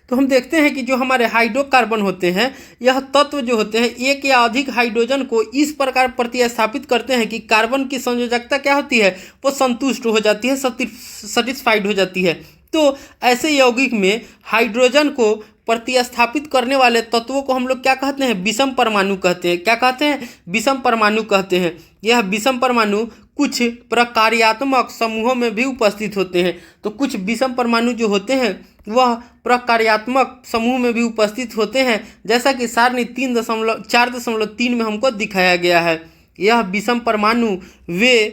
तो हम देखते हैं कि जो हमारे हाइड्रोकार्बन होते हैं, यह तत्व जो होते हैं एक या अधिक हाइड्रोजन को इस प्रकार प्रतिस्थापित करते हैं कि कार्बन की संयोजकता क्या होती है, वो संतुष्ट हो जाती है, सेटिस्फाइड हो जाती है। तो ऐसे यौगिक में हाइड्रोजन को प्रतिस्थापित करने वाले तत्वों को हम लोग क्या कहते हैं, विषम परमाणु कहते हैं। क्या कहते हैं, विषम परमाणु कहते हैं। यह विषम परमाणु कुछ प्रकार्यात्मक समूहों में भी उपस्थित होते हैं। तो कुछ विषम परमाणु जो होते हैं वह प्रकार्यात्मक समूह में भी उपस्थित होते हैं, जैसा कि सारणी 4.3 में हमको दिखाया गया है। यह विषम परमाणु वे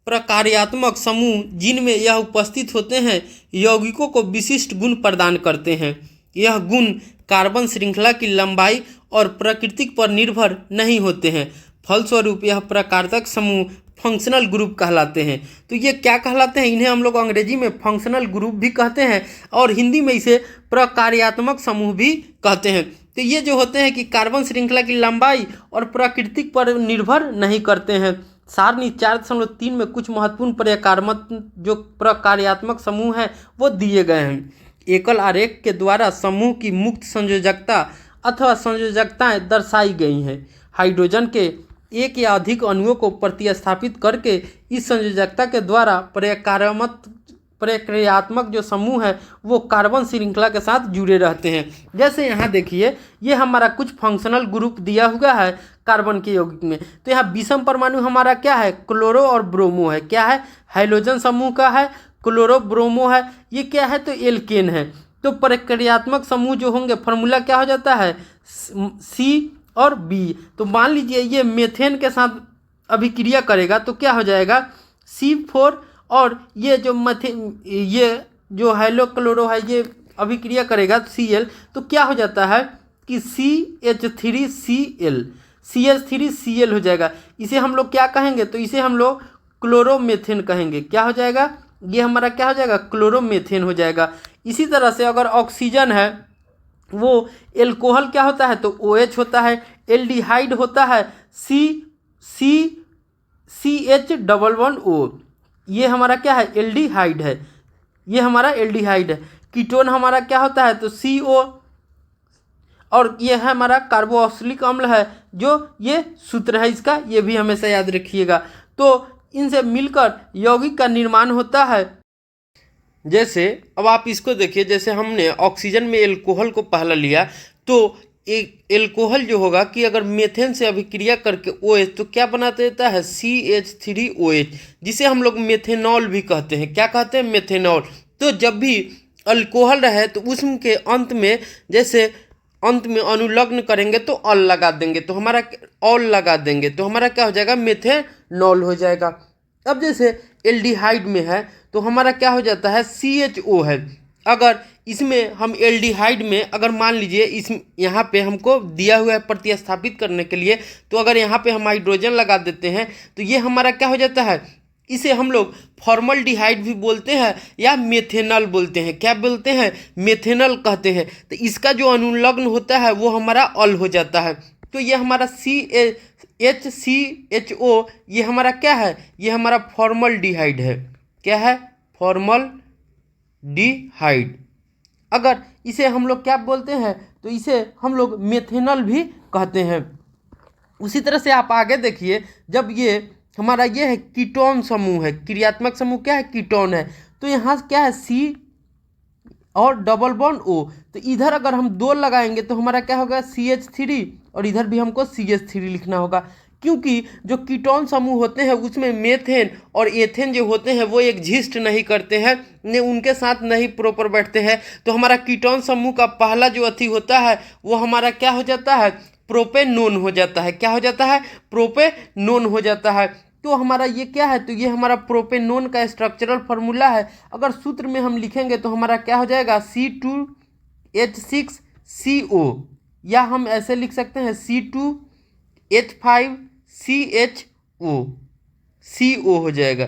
प्रकार्यात्मक समूह जिनमें यह उपस्थित होते हैं यौगिकों को विशिष्ट गुण प्रदान करते हैं। यह गुण कार्बन श्रृंखला की लंबाई और प्रकृति पर निर्भर नहीं होते हैं। फलस्वरूप यह प्रकारक समूह फंक्शनल ग्रुप कहलाते हैं। तो ये क्या कहलाते हैं? इन्हें हम लोग अंग्रेजी में फंक्शनल ग्रुप भी कहते हैं और हिंदी में इसे प्रकार्यात्मक समूह भी कहते हैं। तो ये जो होते हैं कि कार्बन श्रृंखला की लंबाई और प्रकृति पर निर्भर नहीं करते हैं। सारणी 4.3 में कुछ महत्वपूर्ण प्रकार्यात्मक समूह हैं वो दिए गए हैं। एकल आरेख के द्वारा समूह की मुक्त संयोजकता अथवा संयोजकताएं दर्शाई गई हैं। हाइड्रोजन के एक या अधिक अणुओं को प्रतिस्थापित करके इस संयोजकता के द्वारा प्रक्रियात्मक जो समूह है वो कार्बन श्रृंखला के साथ जुड़े रहते हैं। जैसे यहाँ देखिए, ये हमारा कुछ फंक्शनल ग्रुप दिया हुआ है कार्बन के यौगिक में। तो यहाँ विषम परमाणु हमारा क्या है? क्लोरो और ब्रोमो है। क्या है? हाइड्रोजन समूह का है, क्लोरो ब्रोमो है। ये क्या है? तो एल्केन है। तो प्रक्रियात्मक समूह जो होंगे फॉर्मूला क्या हो जाता है? सी और बी। तो मान लीजिए ये मेथेन के साथ अभिक्रिया करेगा तो क्या हो जाएगा? C4 और ये जो हाइड्रोक्लोरो है ये अभिक्रिया करेगा Cl, तो क्या हो जाता है कि CH3Cl हो जाएगा। इसे हम लोग क्या कहेंगे? तो इसे हम लोग क्लोरोमेथेन कहेंगे। क्या हो जाएगा? ये हमारा क्या हो जाएगा? क्लोरोमेथेन हो जाएगा। इसी तरह से अगर ऑक्सीजन है वो एल्कोहल क्या होता है? तो OH होता है। एल्डिहाइड होता है CH11O। ये हमारा क्या है? एल्डिहाइड है। ये हमारा एल्डिहाइड है। कीटोन हमारा क्या होता है? तो CO। और ये है हमारा कार्बोक्सिलिक अम्ल है, जो ये सूत्र है इसका, ये भी हमेशा याद रखिएगा। तो इनसे मिलकर यौगिक का निर्माण होता है। जैसे अब आप इसको देखिए, जैसे हमने ऑक्सीजन में एल्कोहल को पहला लिया तो एक एल्कोहल जो होगा कि अगर मेथेन से अभिक्रिया करके OH तो क्या बना देता है? CH3OH, जिसे हम लोग मेथेनॉल भी कहते हैं। क्या कहते हैं? मेथेनॉल। तो जब भी अल्कोहल रहे तो उसके अंत में जैसे अंत में अनुलग्न करेंगे तो अल लगा देंगे, तो हमारा ऑल लगा देंगे तो हमारा क्या हो जाएगा? मेथेनॉल हो जाएगा। अब जैसे एल्डिहाइड में है तो हमारा क्या हो जाता है? CHO है। अगर इसमें हम एल्डिहाइड में अगर मान लीजिए इस यहाँ पे हमको दिया हुआ है प्रतिस्थापित करने के लिए, तो अगर यहाँ पे हम हाइड्रोजन लगा देते हैं तो ये हमारा क्या हो जाता है? इसे हम लोग फॉर्मल्डिहाइड भी बोलते हैं या मेथेनॉल बोलते हैं। क्या बोलते हैं? मेथेनॉल कहते हैं। तो इसका जो अनुलग्न होता है वो हमारा अल हो जाता है। तो ये हमारा HCHO ये हमारा क्या है? ये हमारा फॉर्मल्डिहाइड है। क्या है? फॉर्मल्डिहाइड। अगर इसे हम लोग क्या बोलते हैं? तो इसे हम लोग मेथेनॉल भी कहते हैं। उसी तरह से आप आगे देखिए, जब ये हमारा ये है कीटोन समूह है, क्रियात्मक समूह क्या है? कीटोन है। तो यहाँ क्या है? C और डबल बॉन्ड O। तो इधर अगर हम 2 लगाएंगे तो हमारा क्या होगा? CH3, और इधर भी हमको CH3 लिखना होगा, क्योंकि जो कीटोन समूह होते हैं उसमें मेथेन और एथेन जो होते हैं वो एग्जिस्ट नहीं करते हैं, ने उनके साथ नहीं प्रॉपर बैठते हैं। तो हमारा कीटोन समूह का पहला जो अथी होता है वो हमारा क्या हो जाता है? प्रोपेनोन हो जाता है। क्या हो जाता है? प्रोपेनोन हो जाता है। तो हमारा ये क्या है? तो ये हमारा प्रोपेनोन का स्ट्रक्चरल फार्मूला है। अगर सूत्र में हम लिखेंगे तो हमारा क्या हो जाएगा? C2H6CO, या हम ऐसे लिख सकते हैं C2H5CHO। CO हो जाएगा।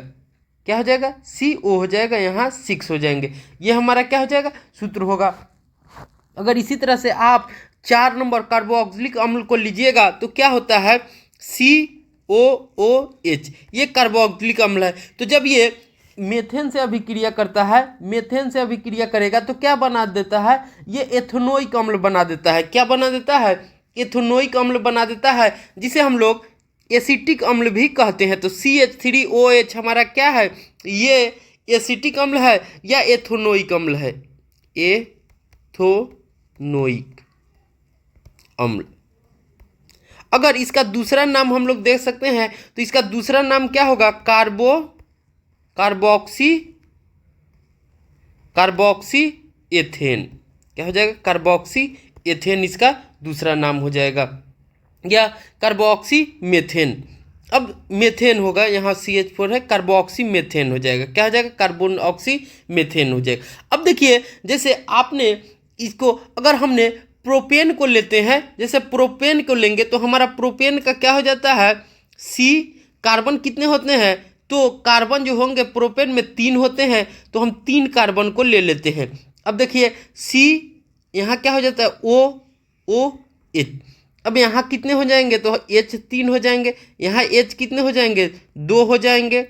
क्या हो जाएगा? CO हो जाएगा, यहाँ 6 हो जाएंगे। ये हमारा क्या हो जाएगा? सूत्र होगा। अगर इसी तरह से आप 4 नंबर कार्बोक्सिलिक अम्ल को लीजिएगा तो क्या होता है? COOH। ये कार्बोक्सिलिक अम्ल है। तो जब ये मेथेन से अभिक्रिया करता है, मेथेन से अभिक्रिया करेगा तो क्या बना देता है? ये एथेनोइक अम्ल बना देता है। क्या बना देता है? एथेनोइक अम्ल बना देता है, जिसे हम लोग एसिटिक अम्ल भी कहते हैं। तो CH3OH हमारा क्या है? ये एसिटिक अम्ल है या एथेनोइक अम्ल है? एथेनोइक अम्ल। अगर इसका दूसरा नाम हम लोग देख सकते हैं तो इसका दूसरा नाम क्या होगा? Carboxy ethane. क्या हो जाएगा? कार्बोक्सी एथेन इसका दूसरा नाम हो जाएगा, या कार्बोक्सी मेथेन। अब मेथेन होगा, यहाँ CH4 है, कार्बोक्सी मेथेन हो जाएगा। क्या हो जाएगा? कार्बन ऑक्सी मेथेन हो जाएगा। अब देखिए, जैसे आपने इसको अगर हमने प्रोपेन को लेते हैं, जैसे प्रोपेन को लेंगे तो हमारा प्रोपेन का क्या हो जाता है? सी कार्बन कितने होते हैं, तो कार्बन जो होंगे प्रोपेन में 3 होते हैं, तो हम 3 कार्बन को ले लेते हैं। अब देखिए सी यहाँ क्या हो जाता है OH। अब यहाँ कितने हो जाएंगे, तो H 3 हो जाएंगे, यहाँ H कितने हो जाएंगे, 2 हो जाएंगे,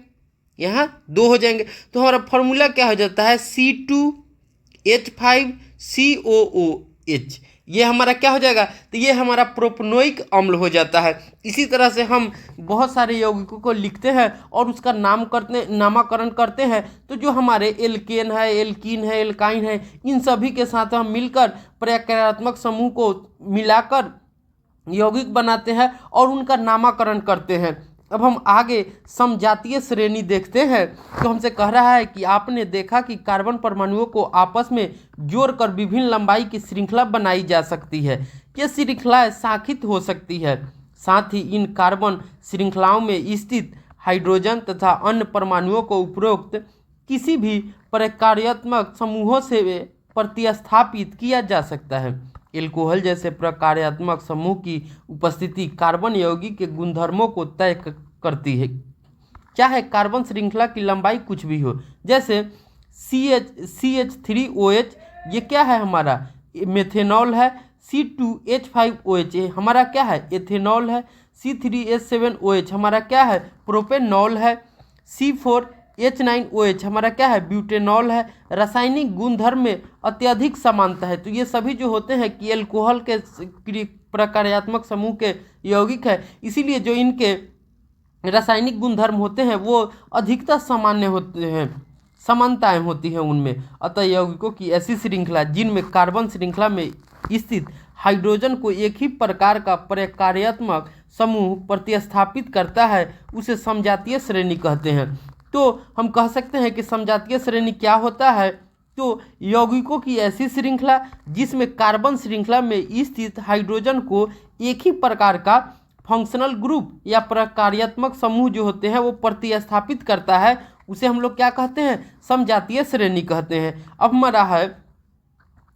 यहाँ 2 हो जाएंगे। तो हमारा फॉर्मूला क्या हो जाता है, C2H5COOH। ये हमारा क्या हो जाएगा, तो ये हमारा प्रोपनोइक अम्ल हो जाता है। इसी तरह से हम बहुत सारे यौगिकों को लिखते हैं और उसका नामकरण करते हैं। तो जो हमारे एल्केन है, एल्कीन है, एल्काइन है, इन सभी के साथ हम मिलकर प्रकार्यात्मक समूह को मिलाकर यौगिक बनाते हैं और उनका नामकरण करते हैं। अब हम आगे समजातीय श्रेणी देखते हैं। तो हमसे कह रहा है कि आपने देखा कि कार्बन परमाणुओं को आपस में जोड़कर विभिन्न लंबाई की श्रृंखला बनाई जा सकती है। ये श्रृंखलाएं शाखित हो सकती है। साथ ही इन कार्बन श्रृंखलाओं में स्थित हाइड्रोजन तथा अन्य परमाणुओं को उपरोक्त किसी भी प्रकार्यात्मक समूहों से प्रतिस्थापित किया जा सकता है। एल्कोहल जैसे प्रकार्यात्मक समूह की उपस्थिति कार्बन यौगिक के गुणधर्मों को तय करती है, चाहे कार्बन श्रृंखला की लंबाई कुछ भी हो। जैसे CH3OH ये क्या है, हमारा मेथेनॉल है। C2H5OH ये हमारा क्या है, एथेनॉल है। C3H7OH हमारा क्या है, प्रोपेनॉल है। C4H9OH हमारा क्या है, ब्यूटेनॉल है। रासायनिक गुणधर्म में अत्यधिक समानता है। तो ये सभी जो होते हैं कि एल्कोहल के प्रकार्यात्मक समूह के यौगिक है, इसीलिए जो इनके रासायनिक गुणधर्म होते हैं वो अधिकतर सामान्य होते हैं, समानताएं होती हैं उनमें। अतः यौगिकों की ऐसी श्रृंखला जिनमें कार्बन श्रृंखला में स्थित हाइड्रोजन को एक ही प्रकार का प्रकार्यात्मक समूह प्रतिस्थापित करता है, उसे समजातीय श्रेणी कहते हैं। तो हम कह सकते हैं कि समजातीय श्रेणी क्या होता है, तो यौगिकों की ऐसी श्रृंखला जिसमें कार्बन श्रृंखला में स्थित हाइड्रोजन को एक ही प्रकार का फंक्शनल ग्रुप या प्रकार्यात्मक समूह जो होते हैं वो प्रतिस्थापित करता है, उसे हम लोग क्या कहते हैं, समजातीय श्रेणी कहते हैं।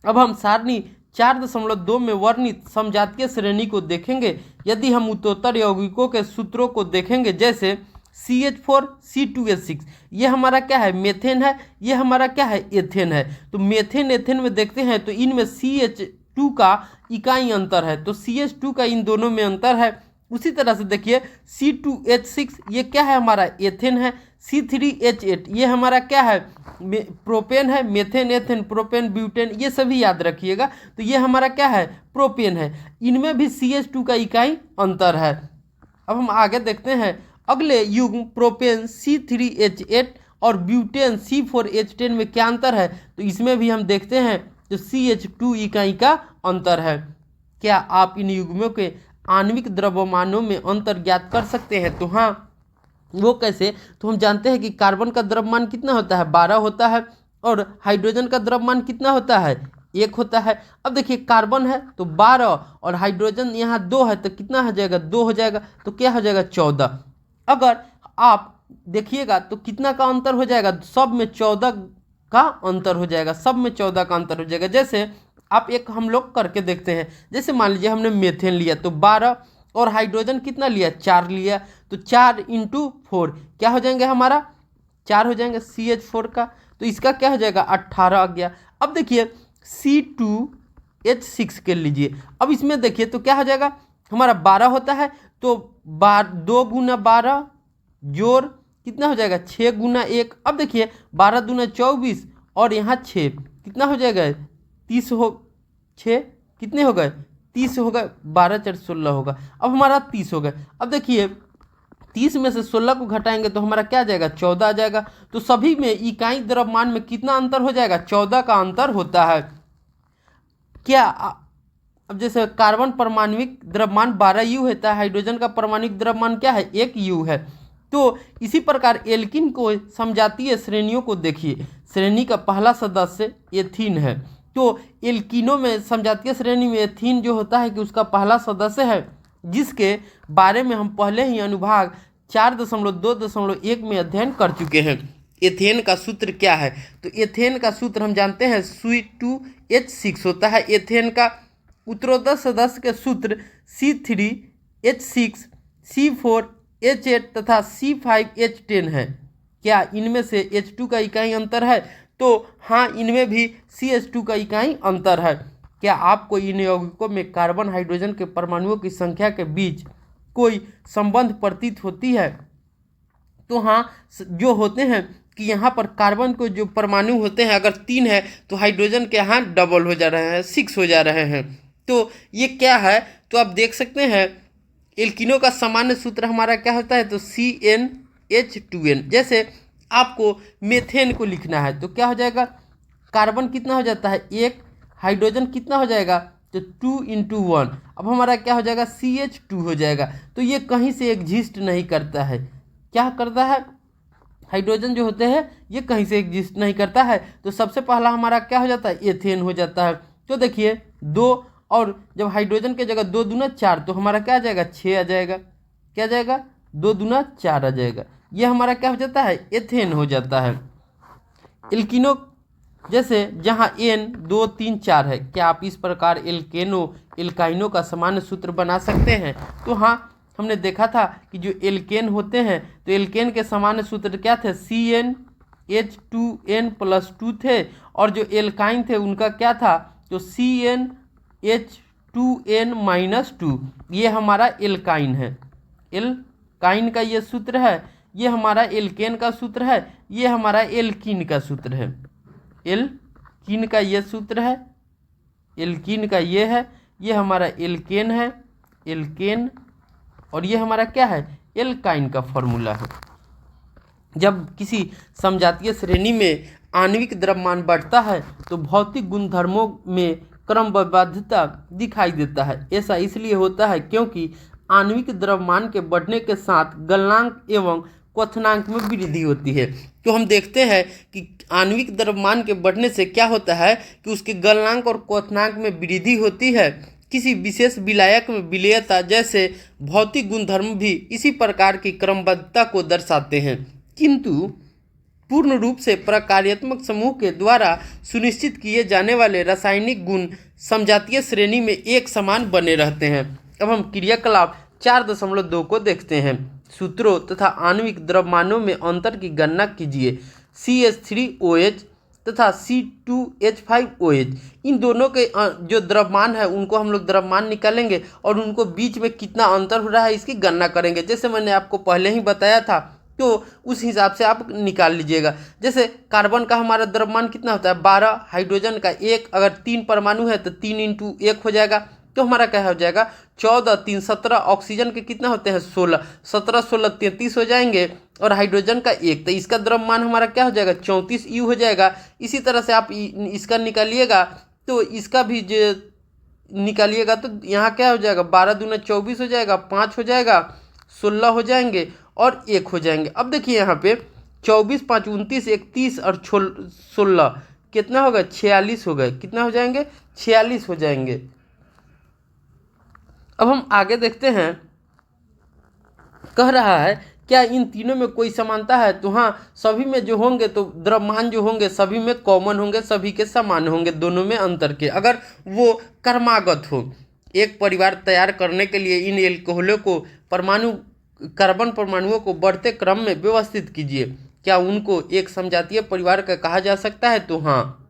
अब हम सारणी 4.2 में वर्णित समजातीय श्रेणी को देखेंगे। यदि हम उत्तरोत्तर यौगिकों के सूत्रों को देखेंगे, जैसे CH4C2H6 ये हमारा क्या है, मेथेन है। ये हमारा क्या है, एथेन है। तो मेथेन एथेन में देखते हैं तो इनमें CH2 का इकाई अंतर है, तो CH2 का इन दोनों में अंतर है। उसी तरह से देखिए C2H6 ये क्या है, हमारा एथेन है। C3H8 ये हमारा क्या है, प्रोपेन है। मेथेन एथेन प्रोपेन ब्यूटेन ये सभी याद रखिएगा। तो ये हमारा क्या है, प्रोपेन है। इनमें भी CH2 का इकाई अंतर है। अब हम आगे देखते हैं अगले युग्म प्रोपेन C3H8 और ब्यूटेन C4H10 में क्या अंतर है, तो इसमें भी हम देखते हैं तो CH2 इकाई का अंतर है। क्या आप इन युग्मों के आणविक द्रव्यमानों में अंतर ज्ञात कर सकते हैं, तो हाँ, वो कैसे, तो हम जानते हैं कि कार्बन का द्रव्यमान कितना होता है, 12 होता है, और हाइड्रोजन का द्रव्यमान कितना होता है, 1 होता है। अब देखिए कार्बन है तो 12 और हाइड्रोजन यहाँ 2 है, तो कितना हो जाएगा, 2 हो जाएगा, तो क्या हो जाएगा, 14। अगर आप देखिएगा तो कितना का अंतर हो जाएगा, सब में 14 का अंतर हो जाएगा, सब में 14 का अंतर हो जाएगा। जैसे आप एक हम लोग करके देखते हैं, जैसे मान लीजिए हमने मेथेन लिया तो 12 और हाइड्रोजन कितना लिया, 4 लिया, तो 4 × 4 क्या हो जाएंगे, हमारा 4 हो जाएंगे CH4 का, तो इसका क्या हो जाएगा, 18 आ गया। अब देखिए C2H6 के लीजिए, अब इसमें देखिए तो क्या हो जाएगा, हमारा 12 होता है, तो 2 × 12 जोड़ कितना हो जाएगा, 6 × 1। अब देखिए 12 दूना 24 और यहाँ 6 कितना हो जाएगा, 30 हो, 6 कितने हो गए, 30 हो गए, 12 × 4 16 होगा। अब हमारा 30 हो गए। अब देखिए 30 में से 16 को घटाएंगे तो हमारा क्या आ जाएगा, 14 आ जाएगा। तो सभी में इकाई द्रव्यमान में कितना अंतर हो जाएगा, 14 का अंतर होता है। क्या अब जैसे कार्बन परमाणविक द्रव्यमान 12 U होता है, हाइड्रोजन का परमाणविक द्रव्यमान क्या है, 1 U है। तो इसी प्रकार एल्किन को समजातीय श्रेणियों को देखिए, श्रेणी का पहला सदस्य एथीन है। तो एल्किनों में समजातीय श्रेणी में एथीन जो होता है कि उसका पहला सदस्य है, जिसके बारे में हम पहले ही अनुभाग 4.2.1 में अध्ययन कर चुके हैं। एथेन का सूत्र क्या है, तो एथेन का सूत्र हम जानते हैं C2H6 होता है। एथेन का उत्तरोत्तर सदस्य के सूत्र C3H6 C4 H8 तथा C5H10 है। क्या इनमें से H2 का इकाई अंतर है? तो हाँ, इनमें भी CH2 का इकाई अंतर है। क्या आपको इन यौगिकों में कार्बन हाइड्रोजन के परमाणुओं की संख्या के बीच कोई संबंध प्रतीत होती है? तो हाँ, जो होते हैं कि यहाँ पर कार्बन को जो परमाणु होते हैं, अगर 3 है तो हाइड्रोजन के यहाँ डबल हो जा रहे हैं, 6 हो जा रहे हैं। तो ये क्या है, तो आप देख सकते हैं एल्कीनो का सामान्य सूत्र हमारा क्या होता है, तो CnH2n। जैसे आपको मेथेन को लिखना है तो क्या हो जाएगा, कार्बन कितना हो जाता है 1, हाइड्रोजन कितना हो जाएगा, तो 2 × 1। अब हमारा क्या हो जाएगा, CH2 हो जाएगा। तो ये कहीं से एग्जिस्ट नहीं करता है। क्या करता है, हाइड्रोजन जो होते हैं ये कहीं से एग्जिस्ट नहीं करता है। तो सबसे पहला हमारा क्या हो जाता है, एथेन हो जाता है। तो देखिए 2, और जब हाइड्रोजन के जगह 2 दूना 4, तो हमारा क्या आ जाएगा, 6 आ जाएगा। क्या आ जाएगा, 2 दूना 4 आ जाएगा। ये हमारा क्या हो जाता है, एथेन हो जाता है। एल्कीनो जैसे जहाँ N 2 3 4 है, क्या आप इस प्रकार एल्काइनो का सामान्य सूत्र बना सकते हैं? तो हाँ, हमने देखा था कि जो एल्केन होते हैं तो एल्केन के सामान्य सूत्र क्या थे, CnH2n+2 थे, और जो एल्काइन थे उनका क्या था, तो CnH2n-2। ये हमारा एल्काइन है, एल्काइन का ये सूत्र है। ये हमारा एल्केन का सूत्र है, ये हमारा एल्कीन का सूत्र है। एल्कीन का ये सूत्र है, एल्कीन का ये है, ये हमारा एल्केन है, एल्केन, और ये हमारा क्या है, एल्काइन का फॉर्मूला है। जब किसी समजातीय श्रेणी में आणविक द्रव्यमान बढ़ता है तो भौतिक गुणधर्मों में क्रमबद्धता दिखाई देता है। ऐसा इसलिए होता है क्योंकि आणविक द्रव्यमान के बढ़ने के साथ गलनांक एवं क्वथनांक में वृद्धि होती है। तो हम देखते हैं कि आणविक द्रव्यमान के बढ़ने से क्या होता है कि उसके गलनांक और क्वथनांक में वृद्धि होती है। किसी विशेष विलायक में विलेयता जैसे भौतिक गुणधर्म भी इसी प्रकार की क्रमबद्धता को दर्शाते हैं, किंतु पूर्ण रूप से प्रकार्यात्मक समूह के द्वारा सुनिश्चित किए जाने वाले रासायनिक गुण समजातीय श्रेणी में एक समान बने रहते हैं। अब हम क्रियाकलाप 4.2 को देखते हैं। सूत्रों तथा आणविक द्रव्यमानों में अंतर की गणना कीजिए। CH3OH तथा C2H5OH, इन दोनों के जो द्रव्यमान है उनको हम लोग द्रव्यमान निकालेंगे और उनको बीच में कितना अंतर हो रहा है इसकी गणना करेंगे। जैसे मैंने आपको पहले ही बताया था, तो उस हिसाब से आप निकाल लीजिएगा। जैसे कार्बन का हमारा द्रव्यमान कितना होता है 12, हाइड्रोजन का 1, अगर 3 परमाणु है तो 3 × 1 हो जाएगा। तो हमारा क्या हो जाएगा 14, 3, 17। ऑक्सीजन के कितना होते हैं 16, 17, 16, 33 हो जाएंगे, और हाइड्रोजन का 1, तो इसका द्रव्यमान हमारा क्या हो जाएगा 34 U हो जाएगा। इसी तरह से आप इसका निकालिएगा, तो इसका भी जो निकालिएगा तो यहाँ क्या हो जाएगा 12 दूना 24 हो जाएगा, 5 हो जाएगा, 16 हो जाएंगे और 1 हो जाएंगे। अब देखिए यहाँ पे 24, 5, 29, 31 और 16 कितना होगा 46 हो गए। कितना हो जाएंगे 46 हो जाएंगे। अब हम आगे देखते हैं, कह रहा है क्या इन तीनों में कोई समानता है? तो हाँ, सभी में जो होंगे तो द्रव्यमान जो होंगे सभी में कॉमन होंगे, सभी के समान होंगे, दोनों में अंतर के, अगर वो क्रमागत हो। एक परिवार तैयार करने के लिए इन एल्कोहलों को कार्बन परमाणुओं को बढ़ते क्रम में व्यवस्थित कीजिए। क्या उनको एक समजातीय परिवार का कहा जा सकता है? तो हाँ।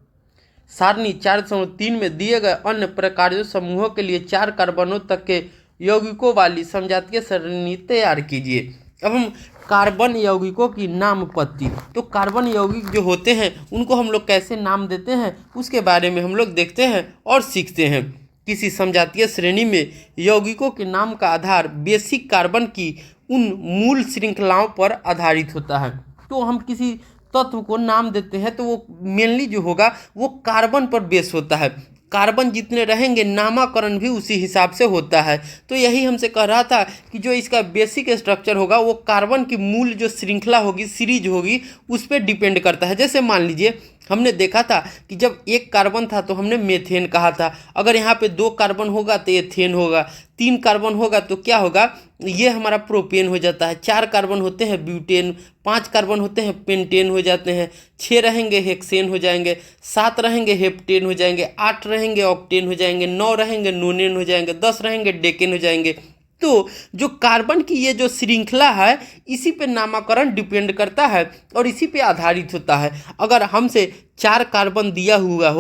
सारणी 4.3 में दिए गए अन्य प्रकार्यों समूहों के लिए 4 कार्बनों तक के यौगिकों वाली समजातीय सरणी तैयार कीजिए। अब हम कार्बन यौगिकों की नामपत्ति, तो कार्बन यौगिक जो होते हैं उनको हम लोग कैसे नाम देते हैं उसके बारे में हम लोग देखते हैं और सीखते हैं। किसी समजातीय श्रेणी में यौगिकों के नाम का आधार बेसिक कार्बन की उन मूल श्रृंखलाओं पर आधारित होता है। तो हम किसी तत्व को नाम देते हैं तो वो मेनली जो होगा वो कार्बन पर बेस होता है। कार्बन जितने रहेंगे नामकरण भी उसी हिसाब से होता है। तो यही हमसे कह रहा था कि जो इसका बेसिक स्ट्रक्चर होगा वो कार्बन की मूल जो श्रृंखला होगी, सीरीज होगी, उस पर डिपेंड करता है। जैसे मान लीजिए हमने देखा था कि जब 1 कार्बन था तो हमने मेथेन कहा था। अगर यहाँ पे 2 कार्बन होगा तो एथेन होगा, 3 कार्बन होगा तो क्या होगा, ये हमारा प्रोपेन हो जाता है। 4 कार्बन होते हैं ब्यूटेन, 5 कार्बन होते हैं पेंटेन हो जाते हैं, 6 रहेंगे हेक्सेन हो जाएंगे, 7 रहेंगे हेप्टेन हो जाएंगे, 8 रहेंगे ऑक्टेन हो जाएंगे, 9 रहेंगे नोनेन हो जाएंगे, 10 रहेंगे डेकेन हो जाएंगे। तो जो कार्बन की ये जो श्रृंखला है इसी पे नामकरण डिपेंड करता है और इसी पे आधारित होता है। अगर हमसे 4 कार्बन दिया हुआ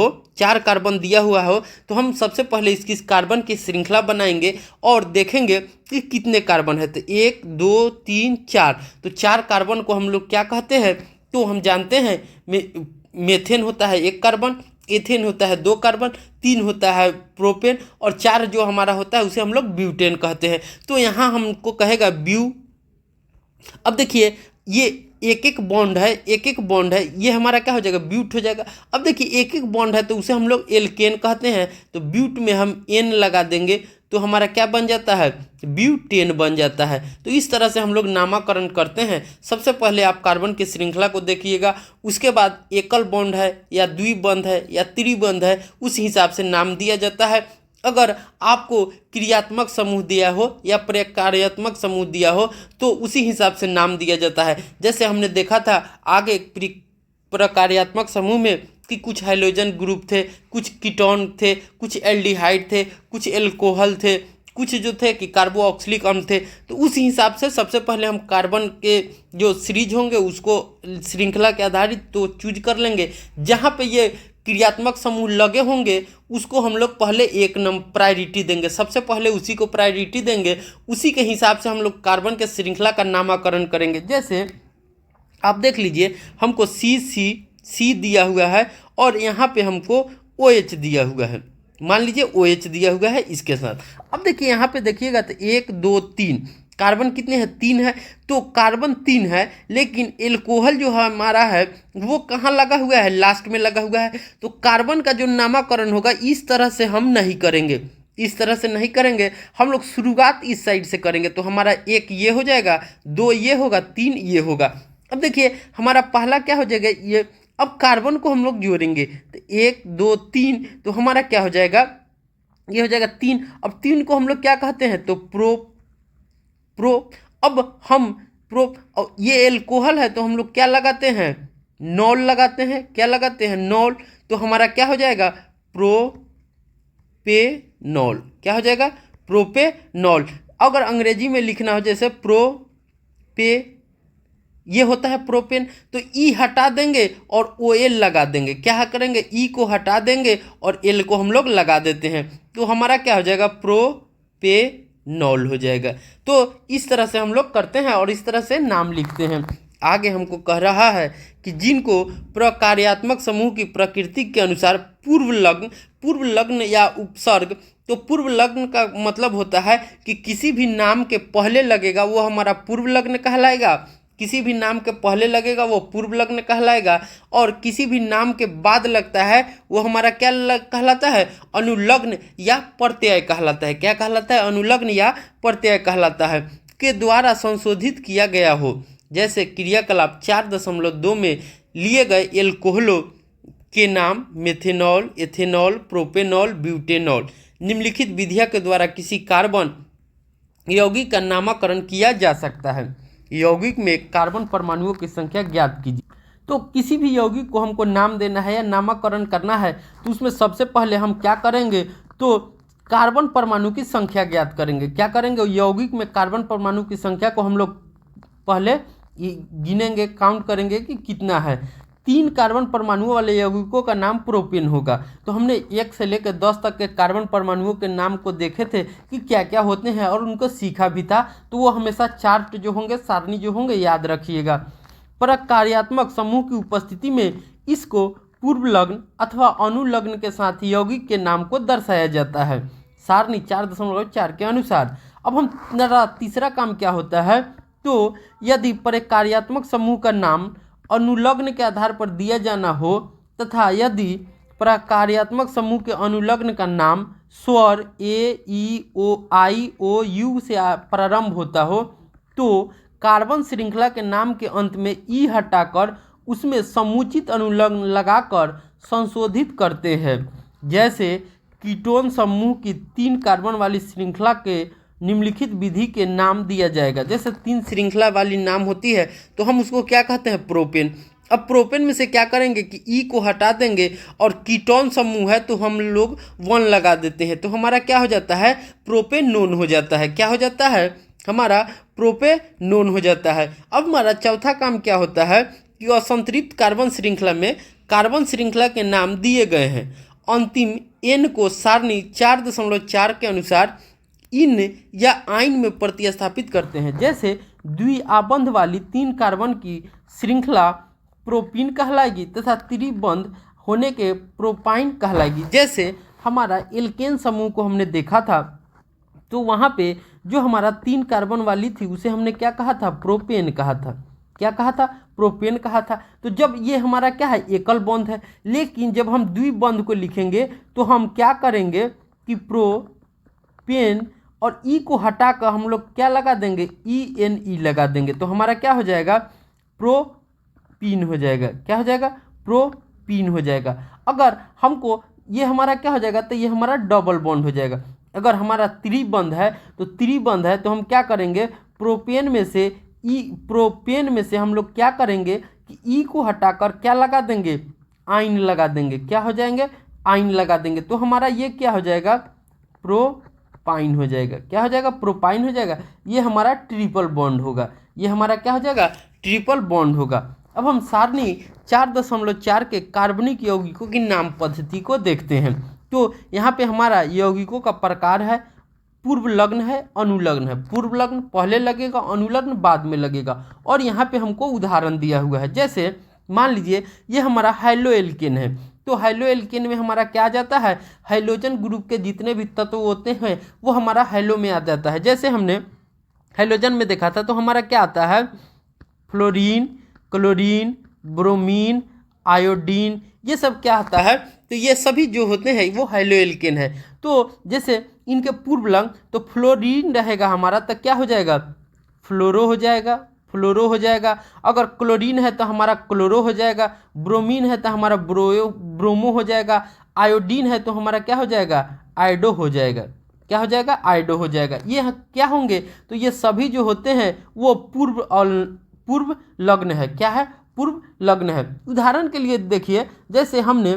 हो तो हम सबसे पहले इसकी कार्बन की श्रृंखला बनाएंगे और देखेंगे कि कितने कार्बन है। तो 1 2 3 4, तो 4 कार्बन को हम लोग क्या कहते हैं, तो हम जानते हैं मेथेन होता है 1 कार्बन, एथेन होता है 2 कार्बन, 3 होता है प्रोपेन और 4 जो हमारा होता है उसे हम लोग ब्यूटेन कहते हैं। तो यहाँ हमको कहेगा ब्यू। अब देखिए ये एक बॉन्ड है, ये हमारा क्या हो जाएगा, ब्यूट हो जाएगा। अब देखिए एक बॉन्ड है तो उसे हम लोग एल्केन कहते हैं, तो ब्यूट में हम एन लगा देंगे तो हमारा क्या बन जाता है, ब्यूटेन बन जाता है। तो इस तरह से हम लोग नामकरण करते हैं। सबसे पहले आप कार्बन की श्रृंखला को देखिएगा, उसके बाद एकल बॉन्ड है या द्विबंध है या त्रिबंध है, उस हिसाब से नाम दिया जाता है। अगर आपको क्रियात्मक समूह दिया हो या प्रकार्यात्मक समूह दिया हो तो उसी हिसाब से नाम दिया जाता है। जैसे हमने देखा था आगे प्रकार्यात्मक समूह में कि कुछ हाइड्रोजन ग्रुप थे, कुछ कीटोन थे, कुछ एल्डिहाइड थे, कुछ एल्कोहल थे, कुछ जो थे कि कार्बोक्सिलिक अम्ल थे। तो उस हिसाब से सबसे पहले हम कार्बन के जो सीरीज होंगे उसको श्रृंखला के आधारित तो चूज कर लेंगे। जहाँ पे ये क्रियात्मक समूह लगे होंगे उसको हम लोग पहले 1 नंबर प्रायोरिटी देंगे, सबसे पहले उसी को प्रायोरिटी देंगे। उसी के हिसाब से हम लोग कार्बन के श्रृंखला का नामकरण करेंगे। जैसे आप देख लीजिए हमको सी दिया हुआ है और यहाँ पे हमको OH दिया हुआ है, मान लीजिए OH दिया हुआ है इसके साथ। अब देखिए यहाँ पे देखिएगा तो 1 2 3 कार्बन कितने हैं, 3 है। तो कार्बन 3 है लेकिन एल्कोहल जो हमारा है वो कहाँ लगा हुआ है, लास्ट में लगा हुआ है। तो कार्बन का जो नामकरण होगा इस तरह से हम नहीं करेंगे, हम लोग शुरुआत इस साइड से करेंगे। तो हमारा 1 ये हो जाएगा, 2 ये होगा, 3 ये होगा। अब देखिए हमारा पहला क्या हो जाएगा ये, अब कार्बन को हम लोग जोड़ेंगे तो 1 2 3, तो हमारा क्या हो जाएगा, ये हो जाएगा 3। अब 3 को हम लोग क्या कहते हैं, तो प्रो। अब हम और ये एल्कोहल है तो हम लोग क्या लगाते हैं, नॉल लगाते हैं। क्या लगाते हैं, नॉल। तो हमारा क्या हो जाएगा, प्रोपेनॉल। क्या हो जाएगा, प्रोपेनॉल। अगर अंग्रेजी में लिखना हो जैसे ये होता है प्रोपेन, तो ई हटा देंगे और OL लगा देंगे। क्या करेंगे, ई को हटा देंगे और एल को हम लोग लगा देते हैं। तो हमारा क्या हो जाएगा, प्रोपेनॉल हो जाएगा। तो इस तरह से हम लोग करते हैं और इस तरह से नाम लिखते हैं। आगे हमको कह रहा है कि जिनको प्रकार्यात्मक समूह की प्रकृति के अनुसार पूर्व लग्न या उपसर्ग, तो पूर्व लग्न का मतलब होता है कि किसी भी नाम के पहले लगेगा वो हमारा पूर्व लग्न कहलाएगा, किसी भी नाम के पहले लगेगा वो पूर्व लग्न कहलाएगा, और किसी भी नाम के बाद लगता है वो हमारा क्या कहलाता है, अनुलग्न या प्रत्यय कहलाता है। क्या कहलाता है, अनुलग्न या प्रत्यय कहलाता है, के द्वारा संशोधित किया गया हो। जैसे क्रियाकलाप 4.2 में लिए गए एल्कोहलों के नाम मेथेनॉल, एथेनॉल, प्रोपेनॉल, ब्यूटेनॉल। निम्नलिखित विधियों के द्वारा किसी कार्बन यौगिक का नामकरण किया जा सकता है। यौगिक में कार्बन परमाणुओं की संख्या ज्ञात कीजिए। तो किसी भी यौगिक को हमको नाम देना है या नामकरण करना है तो उसमें सबसे पहले हम क्या करेंगे, तो कार्बन परमाणु की संख्या ज्ञात करेंगे। क्या करेंगे, यौगिक में कार्बन परमाणु की संख्या को हम लोग पहले गिनेंगे, काउंट करेंगे कि कितना है। 3 कार्बन परमाणुओं वाले यौगिकों का नाम प्रोपेन होगा। तो हमने 1 से लेकर 10 तक के कार्बन परमाणुओं के नाम को देखे थे कि क्या क्या होते हैं और उनको सीखा भी था। तो वो हमेशा चार्ट जो होंगे, सारणी जो होंगे, याद रखिएगा। प्रकार्यात्मक समूह की उपस्थिति में इसको पूर्व लग्न अथवा अनुलग्न के साथ यौगिक के नाम को दर्शाया जाता है, सारणी 4.4 के अनुसार। अब हमारा तीसरा काम क्या होता है, तो यदि प्रकार्यात्मक समूह का नाम अनुलग्न के आधार पर दिया जाना हो तथा यदि प्रकार्यात्मक समूह के अनुलग्न का नाम स्वर A, E, O, I, O, U से प्रारंभ होता हो तो कार्बन श्रृंखला के नाम के अंत में ई हटाकर उसमें समुचित अनुलग्न लगाकर संशोधित करते हैं। जैसे कीटोन समूह की 3 कार्बन वाली श्रृंखला के निम्नलिखित विधि के नाम दिया जाएगा। जैसे 3 श्रृंखला वाली नाम होती है तो हम उसको क्या कहते हैं, प्रोपेन। अब प्रोपेन में से क्या करेंगे कि ई को हटा देंगे और कीटोन समूह है तो हम लोग 1 लगा देते हैं, तो हमारा क्या हो जाता है, प्रोपेनोन हो जाता है। क्या हो जाता है, हमारा प्रोपेनोन हो जाता है। अब हमारा चौथा काम क्या होता है कि असंतृप्त कार्बन श्रृंखला में कार्बन श्रृंखला के नाम दिए गए हैं। अंतिम एन को सारणी 4.4 के अनुसार इन या आइन में प्रतिस्थापित करते हैं। जैसे द्विआबंध वाली 3 कार्बन की श्रृंखला प्रोपीन कहलाएगी तथा त्रिबंध होने के प्रोपाइन कहलाएगी। जैसे हमारा एल्केन समूह को हमने देखा था तो वहाँ पे जो हमारा 3 कार्बन वाली थी उसे हमने क्या कहा था, प्रोपेन कहा था। क्या कहा था, प्रोपेन कहा था। तो जब ये हमारा क्या है, एकल बंध है, लेकिन जब हम द्विबंध को लिखेंगे तो हम क्या करेंगे कि प्रोपेन और ई को हटाकर हम लोग क्या लगा देंगे, ENE लगा देंगे, तो हमारा क्या हो जाएगा, प्रोपीन हो जाएगा। क्या हो जाएगा, प्रोपीन हो जाएगा। अगर हमको ये हमारा क्या हो जाएगा, तो ये हमारा डबल बॉन्ड हो जाएगा। अगर हमारा त्रिबंध है तो हम क्या करेंगे, प्रोपेन में से हम लोग क्या करेंगे कि ई को हटाकर क्या लगा देंगे, आइन लगा देंगे। क्या हो जाएंगे, आइन लगा देंगे, तो हमारा ये क्या हो जाएगा, प्रोपाइन हो जाएगा। क्या हो जाएगा, प्रोपाइन हो जाएगा। ये हमारा ट्रिपल बॉन्ड होगा। ये हमारा क्या हो जाएगा, ट्रिपल बॉन्ड होगा। अब हम सारणी 4.4 के कार्बनिक यौगिकों की नाम पद्धति को देखते हैं। तो यहाँ पे हमारा यौगिकों का प्रकार है, पूर्व लग्न है, अनुलग्न है। पूर्व लग्न पहले लगेगा, अनुलग्न बाद में लगेगा। और यहाँ पे हमको उदाहरण दिया हुआ है। जैसे मान लीजिए ये हमारा हाइलोएल्केन है, तो हाइलोएल्केन में हमारा क्या आ जाता है, हाइड्रोजन ग्रुप के जितने भी तत्व होते हैं वो हमारा हाइलो में आ जाता है। जैसे हमने हाइड्रोजन में देखा था तो हमारा क्या आता है, फ्लोरीन, क्लोरीन, ब्रोमीन, आयोडीन, ये सब क्या आता है, तो ये सभी जो होते हैं वो हाइलोएल्केन है। तो जैसे इनके पूर्व लग्न तो फ्लोरीन रहेगा हमारा, तो क्या हो जाएगा, फ्लोरो हो जाएगा, फ्लोरो हो जाएगा। अगर क्लोरीन है तो हमारा क्लोरो हो जाएगा, ब्रोमीन है तो हमारा ब्रोमो हो जाएगा, आयोडीन है तो हमारा क्या हो जाएगा, आयोडो हो जाएगा। क्या हो जाएगा, आयोडो हो जाएगा। ये क्या होंगे, तो ये सभी जो होते हैं वो पूर्व लग्न है। क्या है, पूर्व लग्न है। उदाहरण के लिए देखिए, जैसे हमने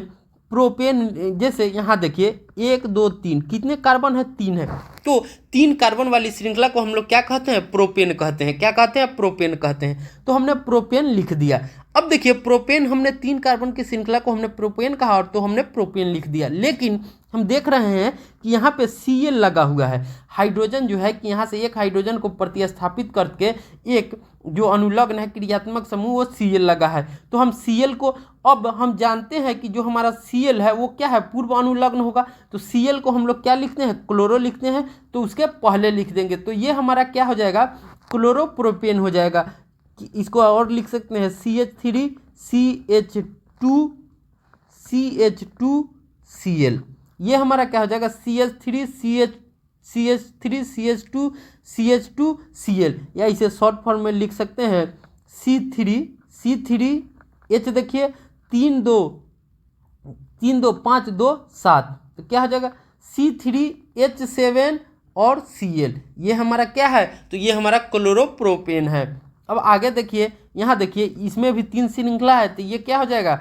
प्रोपेन, जैसे यहाँ देखिए 1 2 3 कितने कार्बन है, 3 है। तो 3 कार्बन वाली श्रृंखला को हम लोग क्या कहते हैं, प्रोपेन कहते हैं। क्या कहते हैं, प्रोपेन कहते हैं। तो हमने प्रोपेन लिख दिया। अब देखिए प्रोपेन, हमने 3 कार्बन की श्रृंखला को हमने प्रोपेन कहा और तो हमने प्रोपेन लिख दिया। लेकिन हम देख रहे हैं कि यहाँ पे Cl लगा हुआ है। हाइड्रोजन जो है कि यहाँ से एक हाइड्रोजन को प्रतिस्थापित करके एक जो अनुलग्न है क्रियात्मक समूह वो Cl लगा है। तो हम Cl को, अब हम जानते हैं कि जो हमारा Cl है वो क्या है, पूर्व अनुलग्न होगा। तो Cl को हम लोग क्या लिखते हैं, क्लोरो लिखते हैं, तो उसके पहले लिख देंगे। तो ये हमारा क्या हो जाएगा, क्लोरोप्रोपेन हो जाएगा। इसको और लिख सकते हैं CH3CH2Cl। ये हमारा क्या हो जाएगा, CH3CH2CH2Cl, या इसे शॉर्ट फॉर्म में लिख सकते हैं C3H। देखिए 3 2 5 2 7, तो क्या हो जाएगा C3H7 और Cl। ये हमारा क्या है, तो ये हमारा क्लोरोप्रोपेन है। अब आगे देखिए, यहाँ देखिए इसमें भी 3 श्रृंखला है, तो ये क्या हो जाएगा,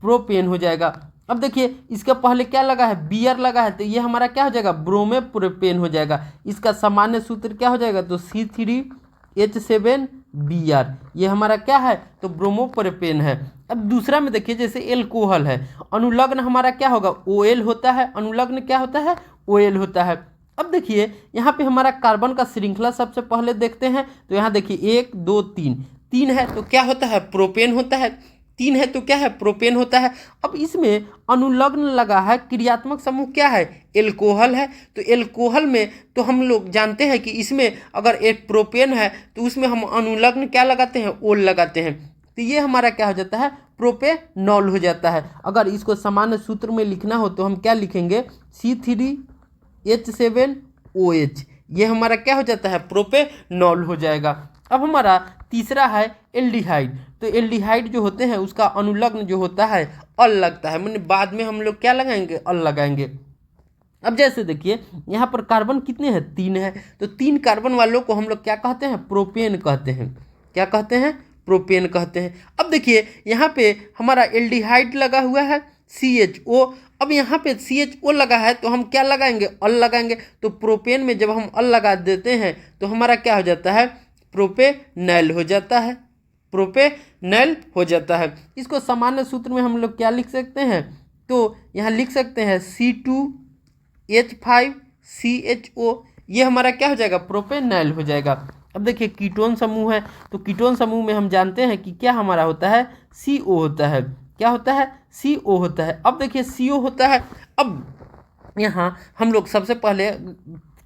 प्रोपेन हो जाएगा। अब देखिए इसके पहले क्या लगा है, Br लगा है, तो ये हमारा क्या हो जाएगा, ब्रोमोप्रोपेन हो जाएगा। इसका सामान्य सूत्र क्या हो जाएगा, तो C3H7Br, ये हमारा क्या है, तो ब्रोमोप्रोपेन है। अब दूसरा में देखिए, जैसे एल्कोहल है, अनुलग्न हमारा क्या होगा, OL होता है। अनुलग्न क्या होता है, OL होता है। अब देखिए यहाँ पे हमारा कार्बन का श्रृंखला सबसे पहले देखते हैं। तो यहाँ देखिए 1 2 3 है तो क्या होता है, प्रोपेन होता है। 3 है तो क्या है, प्रोपेन होता है। अब इसमें अनुलग्न लगा है, क्रियात्मक समूह क्या है, एल्कोहल है। तो एल्कोहल में तो हम लोग जानते हैं कि इसमें अगर एक प्रोपेन है तो उसमें हम अनुलग्न क्या लगाते हैं, ओल लगाते हैं। तो ये हमारा क्या हो जाता है, प्रोपेनॉल हो जाता है। अगर इसको सामान्य सूत्र में लिखना हो तो हम क्या लिखेंगे, C3H7OH, ये हमारा क्या हो जाता है, प्रोपेनॉल हो जाएगा। अब हमारा तीसरा है एल्डिहाइड। तो एल्डिहाइड जो होते हैं उसका अनुलग्न जो होता है अल लगता है, मैंने बाद में हम लोग क्या लगाएंगे, अल लगाएंगे। अब जैसे देखिए यहाँ पर कार्बन कितने हैं, 3 है। तो 3 कार्बन वालों को हम लोग क्या कहते हैं, प्रोपेन कहते हैं। क्या कहते हैं, प्रोपेन कहते हैं। अब देखिए यहाँ पे हमारा एल्डिहाइड लगा हुआ है CHO। अब यहाँ पे CHO लगा है तो हम क्या लगाएंगे, अल लगाएंगे। तो प्रोपेन में जब हम अल लगा देते हैं तो हमारा क्या हो जाता है, प्रोपेनॉल हो जाता है, प्रोपेनॉल हो जाता है। इसको सामान्य सूत्र में हम लोग क्या लिख सकते हैं, तो यहाँ लिख सकते हैं C2H5CHO, ये हमारा क्या हो जाएगा, प्रोपेनॉल हो जाएगा। अब देखिए कीटोन समूह है, तो कीटोन समूह में हम जानते हैं कि क्या हमारा होता है, CO होता है। क्या होता है, CO होता है। अब देखिए CO होता है। अब यहाँ हम लोग सबसे पहले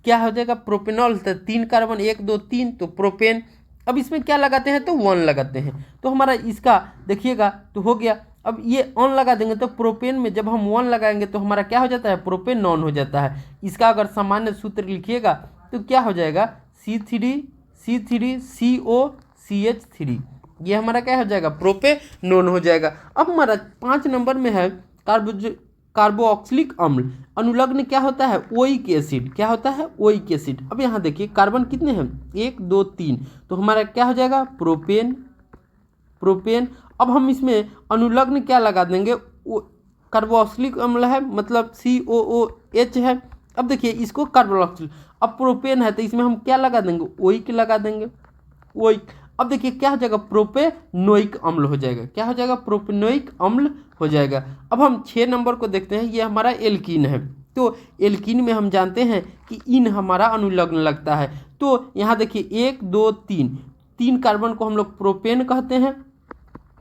क्या हो जाएगा, प्रोपेनॉल, 3 कार्बन 1 2 3, तो प्रोपेन। अब इसमें क्या लगाते हैं, तो 1 लगाते हैं, तो हमारा इसका देखिएगा तो हो गया। अब ये ऑन लगा देंगे तो प्रोपेन में जब हम 1 लगाएंगे तो हमारा क्या हो जाता है, प्रोपेनॉन हो जाता है। इसका अगर सामान्य सूत्र लिखिएगा तो क्या हो जाएगा, C3CO CH3, ये हमारा क्या हो जाएगा, प्रोपेनॉन हो जाएगा। अब हमारा 5 नंबर में है कार्बोक्सिलिक अम्ल। अनुलग्न क्या होता है, ओइक एसिड। क्या होता है, ओइक एसिड। अब यहाँ देखिए कार्बन कितने हैं, 1 2 3, तो हमारा क्या हो जाएगा, प्रोपेन। अब हम इसमें अनुलग्न क्या लगा देंगे, कार्बोक्सिलिक अम्ल है, मतलब COOH है। अब देखिए इसको कार्बोक्सिलिक, अब प्रोपेन है तो इसमें हम क्या लगा देंगे, ओइक लगा देंगे, ओइक। अब देखिए क्या हो जाएगा, प्रोपेनोइक अम्ल हो जाएगा। क्या हो जाएगा, प्रोपेनोइक अम्ल हो जाएगा। अब हम 6 नंबर को देखते हैं, ये हमारा एल्कीन है। तो एल्कीन में हम जानते हैं कि इन हमारा अनुलग्न लगता है। तो यहाँ देखिए 1 2 3, 3 कार्बन को हम लोग प्रोपेन कहते हैं।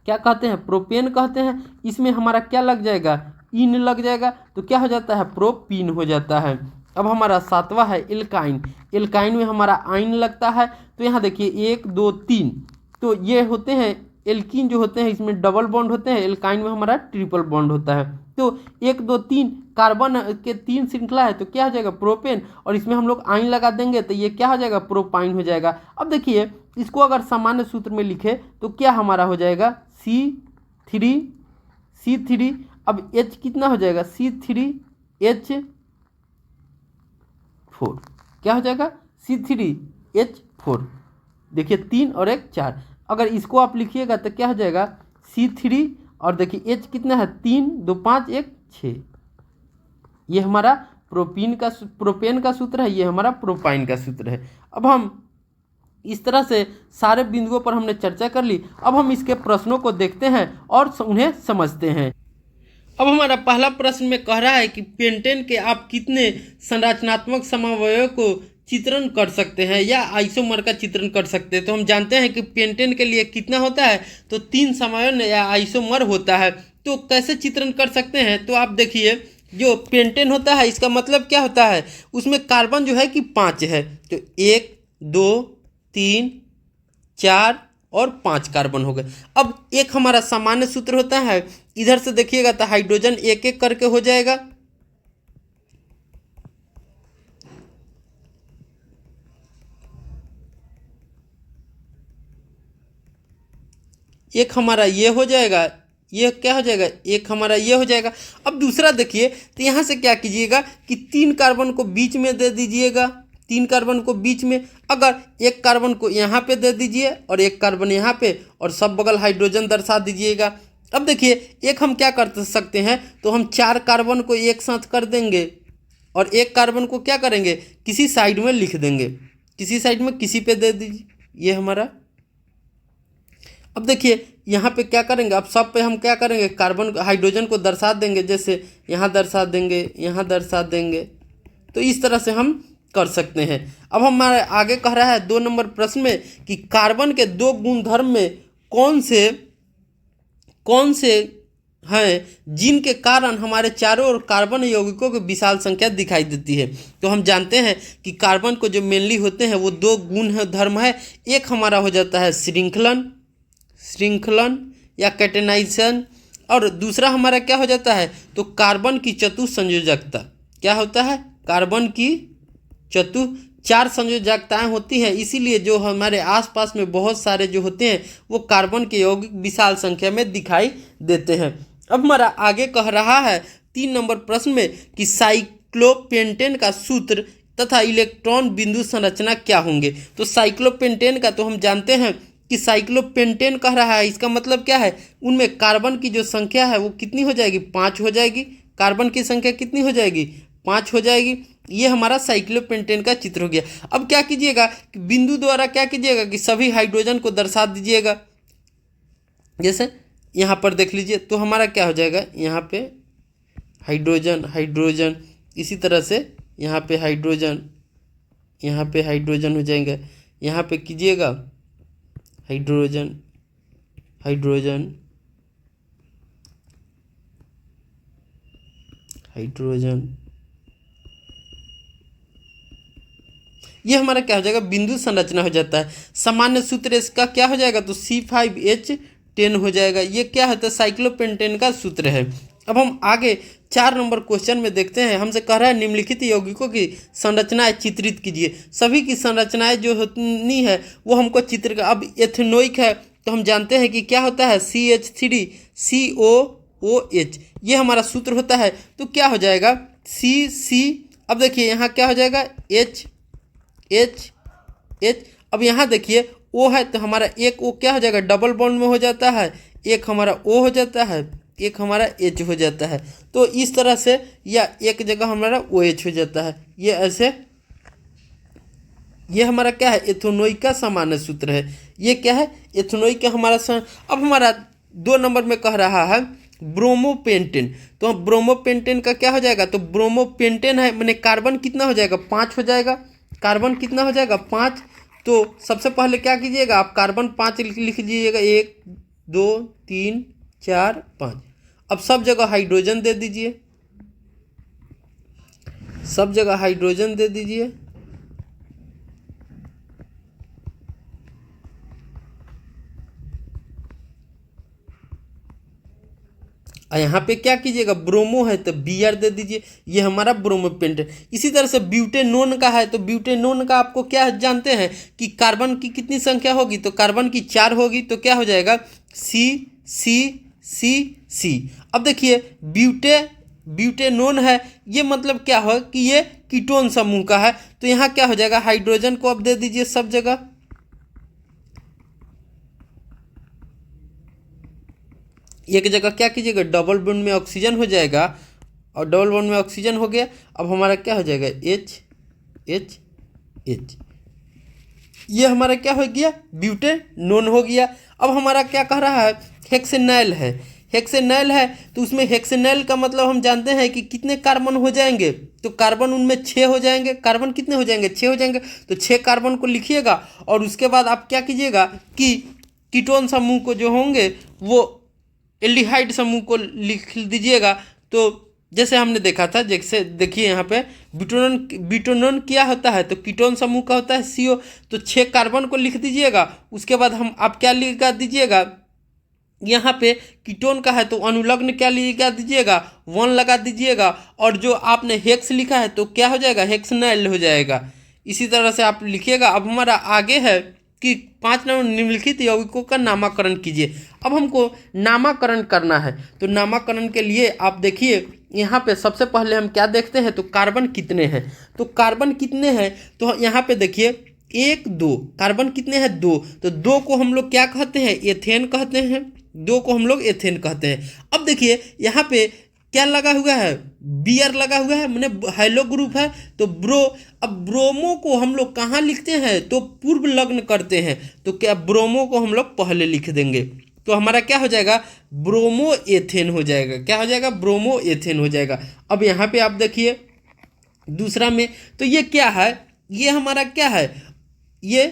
क्या कहते हैं, प्रोपेन कहते हैं। इसमें हमारा क्या लग जाएगा, इन लग जाएगा, तो क्या हो जाता है, प्रोपीन हो जाता है। अब हमारा 7वां है एल्काइन। एल्काइन में हमारा आइन लगता है। तो यहाँ देखिए 1 2 3, तो ये होते हैं एल्कीन जो होते हैं इसमें डबल बॉन्ड होते हैं, एल्काइन में हमारा ट्रिपल बॉन्ड होता है। तो 1 2 3 कार्बन के 3 श्रृंखला है, तो क्या हो जाएगा, प्रोपेन, और इसमें हम लोग आइन लगा देंगे तो ये क्या हो जाएगा, प्रोपाइन हो जाएगा। अब देखिए इसको अगर सामान्य सूत्र में लिखे तो क्या हमारा हो जाएगा, C3। अब H कितना हो जाएगा, C3H4। क्या हो जाएगा, C3H4। देखिए 3 और 1 4, अगर इसको आप लिखिएगा तो क्या हो जाएगा, C3, और देखिए H कितना है, 3 2 5 1 6। ये हमारा प्रोपेन का सूत्र है, ये हमारा प्रोपाइन का सूत्र है। अब हम इस तरह से सारे बिंदुओं पर हमने चर्चा कर ली। अब हम इसके प्रश्नों को देखते हैं और उन्हें समझते हैं। अब हमारा पहला प्रश्न में कह रहा है कि पेंटेन के आप कितने संरचनात्मक समन्वयों को चित्रण कर सकते हैं या आइसोमर का चित्रण कर सकते हैं। तो हम जानते हैं कि पेंटेन के लिए कितना होता है, तो 3 समन्वय या आइसोमर होता है। तो कैसे चित्रण कर सकते हैं, तो आप देखिए जो पेंटेन होता है इसका मतलब क्या होता है, उसमें कार्बन जो है कि 5 है। तो 1 2 3 4 और 5 कार्बन हो गए। अब एक हमारा सामान्य सूत्र होता है, इधर से देखिएगा तो हाइड्रोजन एक एक करके हो जाएगा। एक हमारा ये हो जाएगा, ये क्या हो जाएगा, एक हमारा ये हो जाएगा। अब दूसरा देखिए तो यहाँ से क्या कीजिएगा कि 3 कार्बन को बीच में दे दीजिएगा, 3 कार्बन को बीच में, अगर 1 कार्बन को यहाँ पे दे दीजिए और 1 कार्बन यहाँ पे, और सब बगल हाइड्रोजन दर्शा दीजिएगा। अब देखिए एक हम क्या कर सकते हैं, तो हम 4 कार्बन को एक साथ कर देंगे और 1 कार्बन को क्या करेंगे, किसी साइड में लिख देंगे, किसी साइड में किसी पे दे दीजिए, ये हमारा। अब देखिए यहाँ पे क्या करेंगे, अब सब पे हम क्या करेंगे, कार्बन हाइड्रोजन को दर्शा देंगे, जैसे यहाँ दर्शा देंगे, यहाँ दर्शा देंगे। तो इस तरह से हम कर सकते हैं। अब हमारे आगे कह रहा है 2 नंबर प्रश्न में कि कार्बन के 2 गुणधर्म में कौन से हैं जिनके कारण हमारे चारों ओर कार्बन यौगिकों की विशाल संख्या दिखाई देती है। तो हम जानते हैं कि कार्बन को जो मेनली होते हैं वो 2 गुण है, धर्म है। एक हमारा हो जाता है श्रृंखलन या कैटेनाइजेशन, और दूसरा हमारा क्या हो जाता है, तो कार्बन की चतुसंयोजकता। क्या होता है, कार्बन की 4 संयोजकताएं होती हैं, इसीलिए जो हमारे आसपास में बहुत सारे जो होते हैं वो कार्बन के यौगिक विशाल संख्या में दिखाई देते हैं। अब हमारा आगे कह रहा है 3 नंबर प्रश्न में कि साइक्लोपेंटेन का सूत्र तथा इलेक्ट्रॉन बिंदु संरचना क्या होंगे। तो साइक्लोपेंटेन का तो हम जानते हैं कि साइक्लोपेंटेन कह रहा है, इसका मतलब क्या है, उनमें कार्बन की जो संख्या है वो कितनी हो जाएगी, 5 हो जाएगी। कार्बन की संख्या कितनी हो जाएगी, 5 हो जाएगी। ये हमारा साइक्लोपेंटेन का चित्र हो गया। अब क्या कीजिएगा कि बिंदु द्वारा क्या कीजिएगा कि सभी हाइड्रोजन को दर्शा दीजिएगा। जैसे यहाँ पर देख लीजिए, तो हमारा क्या हो जाएगा, यहाँ पे हाइड्रोजन हाइड्रोजन, इसी तरह से यहाँ पे हाइड्रोजन, यहाँ पे हाइड्रोजन हो जाएंगे। यहाँ पे कीजिएगा हाइड्रोजन हाइड्रोजन हाइड्रोजन, ये हमारा क्या हो जाएगा, बिंदु संरचना हो जाता है। सामान्य सूत्र इसका क्या हो जाएगा, तो C5H10 हो जाएगा। ये क्या है, तो साइक्लोपेंटेन का सूत्र है। अब हम आगे 4 नंबर क्वेश्चन में देखते हैं। हमसे कह रहा है निम्नलिखित यौगिकों की संरचनाएं चित्रित कीजिए। सभी की संरचनाएं जो होती है वो हमको चित्र का, अब एथेनोइक है तो हम जानते हैं कि क्या होता है, CH3COOH, ये हमारा सूत्र होता है। तो क्या हो जाएगा, C। अब देखिए यहाँ क्या हो जाएगा, H। अब यहाँ देखिए O है तो हमारा एक O क्या हो जाएगा, डबल बॉन्ड में हो जाता है, एक हमारा O हो जाता है, एक हमारा H हो जाता है। तो इस तरह से, या एक जगह हमारा OH हो जाता है, ये ऐसे, ये हमारा क्या है, एथेनोइक का सामान्य सूत्र है। ये क्या है, एथेनोइक का हमारा अब हमारा 2 नंबर में कह रहा है ब्रोमोपेंटेन। तो ब्रोमोपेंटेन का क्या हो जाएगा, तो ब्रोमोपेंटेन है मैंने कार्बन कितना हो जाएगा, 5 हो जाएगा। कार्बन कितना हो जाएगा, 5। तो सबसे पहले क्या कीजिएगा, आप कार्बन 5 लिख लीजिएगा, 1 2 3 4 5। अब सब जगह हाइड्रोजन दे दीजिए, सब जगह हाइड्रोजन दे दीजिए। और यहाँ पे क्या कीजिएगा, ब्रोमो है तो Br दे दीजिए, ये हमारा ब्रोमोपेंटेन। इसी तरह से ब्यूटेनोन का है तो ब्यूटेनोन का आपको क्या जानते हैं कि कार्बन की कितनी संख्या होगी, तो कार्बन की 4 होगी। तो क्या हो जाएगा, C। अब देखिए ब्यूटेनोन है, ये मतलब क्या हो कि ये कीटोन समूह का है। तो यहाँ क्या हो जाएगा, हाइड्रोजन को अब दे दीजिए सब जगह। एक जगह क्या कीजिएगा, डबल बॉन्ड में ऑक्सीजन हो जाएगा, और डबल बॉन्ड में ऑक्सीजन हो गया। अब हमारा क्या हो जाएगा, H। ये हमारा क्या हो गया, ब्यूटेनोन हो गया। अब हमारा क्या कह रहा है, हेक्सेनैल है। हेक्सेनैल है तो उसमें हेक्सेनैल का मतलब हम जानते हैं कि कितने कार्बन हो जाएंगे, तो कार्बन उनमें 6 हो जाएंगे। कार्बन कितने हो जाएंगे, 6 हो जाएंगे। तो 6 कार्बन को लिखिएगा, और उसके बाद आप क्या कीजिएगा कि कीटोन समूह को जो होंगे वो एल्डिहाइड समूह को लिख दीजिएगा। तो जैसे हमने देखा था, जैसे देखिए यहाँ पे ब्यूटेनोन क्या होता है, तो कीटोन समूह का होता है CO। तो 6 कार्बन को लिख दीजिएगा। उसके बाद आप क्या लगा दीजिएगा, यहाँ पे कीटोन का है तो अनुलग्न क्या लगा दीजिएगा, 1 लगा दीजिएगा। और जो आपने हेक्स लिखा है तो क्या हो जाएगा, हेक्सेनैल हो जाएगा। इसी तरह से आप लिखिएगा। अब हमारा आगे है कि 5 निम्नलिखित यौगिकों का नामकरण कीजिए। अब हमको नामकरण करना है, तो नामकरण के लिए आप देखिए यहाँ पे सबसे पहले हम क्या देखते हैं, तो कार्बन कितने हैं। तो कार्बन कितने हैं, तो यहाँ पे देखिए 1 2, कार्बन कितने हैं, 2। तो 2 को हम लोग क्या कहते हैं, एथेन कहते हैं। 2 को हम लोग एथेन कहते हैं। अब देखिए यहाँ पे क्या लगा हुआ है, Br लगा हुआ है, मैंने हाइलो ग्रुप है तो ब्रो। अब ब्रोमो को हम लोग कहाँ लिखते हैं, तो पूर्व लग्न करते हैं। तो क्या ब्रोमो को हम लोग पहले लिख देंगे, तो हमारा क्या हो जाएगा, ब्रोमो एथेन हो जाएगा। क्या हो जाएगा, ब्रोमो एथेन हो जाएगा। अब यहाँ पे आप देखिए दूसरा में, तो ये क्या है, ये हमारा क्या है, ये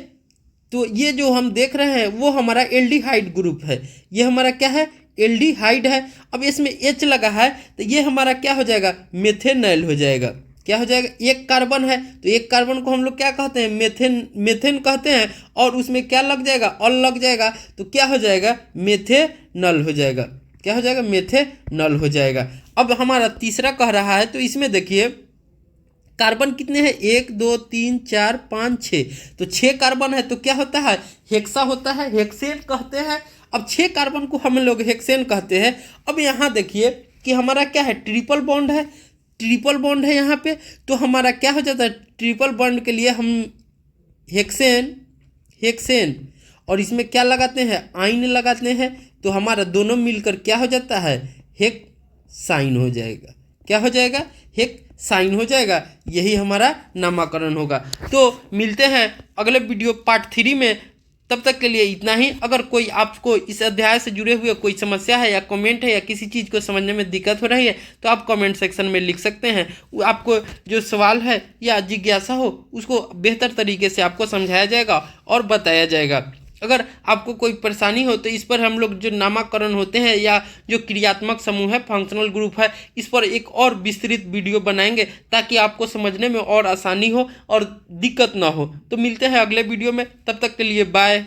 तो ये जो हम देख रहे हैं वो हमारा एल्डिहाइड ग्रुप है। ये हमारा क्या है, एल्डिहाइड है। अब इसमें H लगा है तो ये हमारा क्या हो जाएगा, मेथेनॉल हो जाएगा। क्या हो जाएगा, 1 कार्बन है तो 1 कार्बन को हम लोग क्या कहते हैं, मेथेन कहते हैं। और उसमें क्या लग जाएगा, ऑल लग जाएगा, तो क्या हो जाएगा, मेथेनॉल हो जाएगा। क्या हो जाएगा, मेथेनॉल हो जाएगा। अब हमारा तीसरा कह रहा है, तो इसमें देखिए कार्बन कितने हैं, 1 2 3 4 5 6। तो 6 कार्बन है तो क्या होता है, हेक्सा होता है, हेक्सेन कहते हैं। अब 6 कार्बन को हम लोग हेक्सेन कहते हैं। अब यहाँ देखिए कि हमारा क्या है, ट्रिपल बॉन्ड है, ट्रिपल बॉन्ड है यहाँ पे। तो हमारा क्या हो जाता है, ट्रिपल बॉन्ड के लिए हम हेक्सेन और इसमें क्या लगाते हैं, आइन लगाते हैं, तो हमारा दोनों मिलकर क्या हो जाता है, हेक्साइन हो जाएगा। क्या हो जाएगा, हेक्साइन हो जाएगा। यही हमारा नामकरण होगा। तो मिलते हैं अगले वीडियो पार्ट 3 में। तब तक के लिए इतना ही। अगर कोई आपको इस अध्याय से जुड़े हुए कोई समस्या है या कमेंट है या किसी चीज़ को समझने में दिक्कत हो रही है तो आप कमेंट सेक्शन में लिख सकते हैं। आपको जो सवाल है या जिज्ञासा हो उसको बेहतर तरीके से आपको समझाया जाएगा और बताया जाएगा। अगर आपको कोई परेशानी हो तो इस पर हम लोग जो नामकरण होते हैं या जो क्रियात्मक समूह है, फंक्शनल ग्रुप है, इस पर एक और विस्तृत वीडियो बनाएंगे ताकि आपको समझने में और आसानी हो और दिक्कत ना हो। तो मिलते हैं अगले वीडियो में, तब तक के लिए बाय।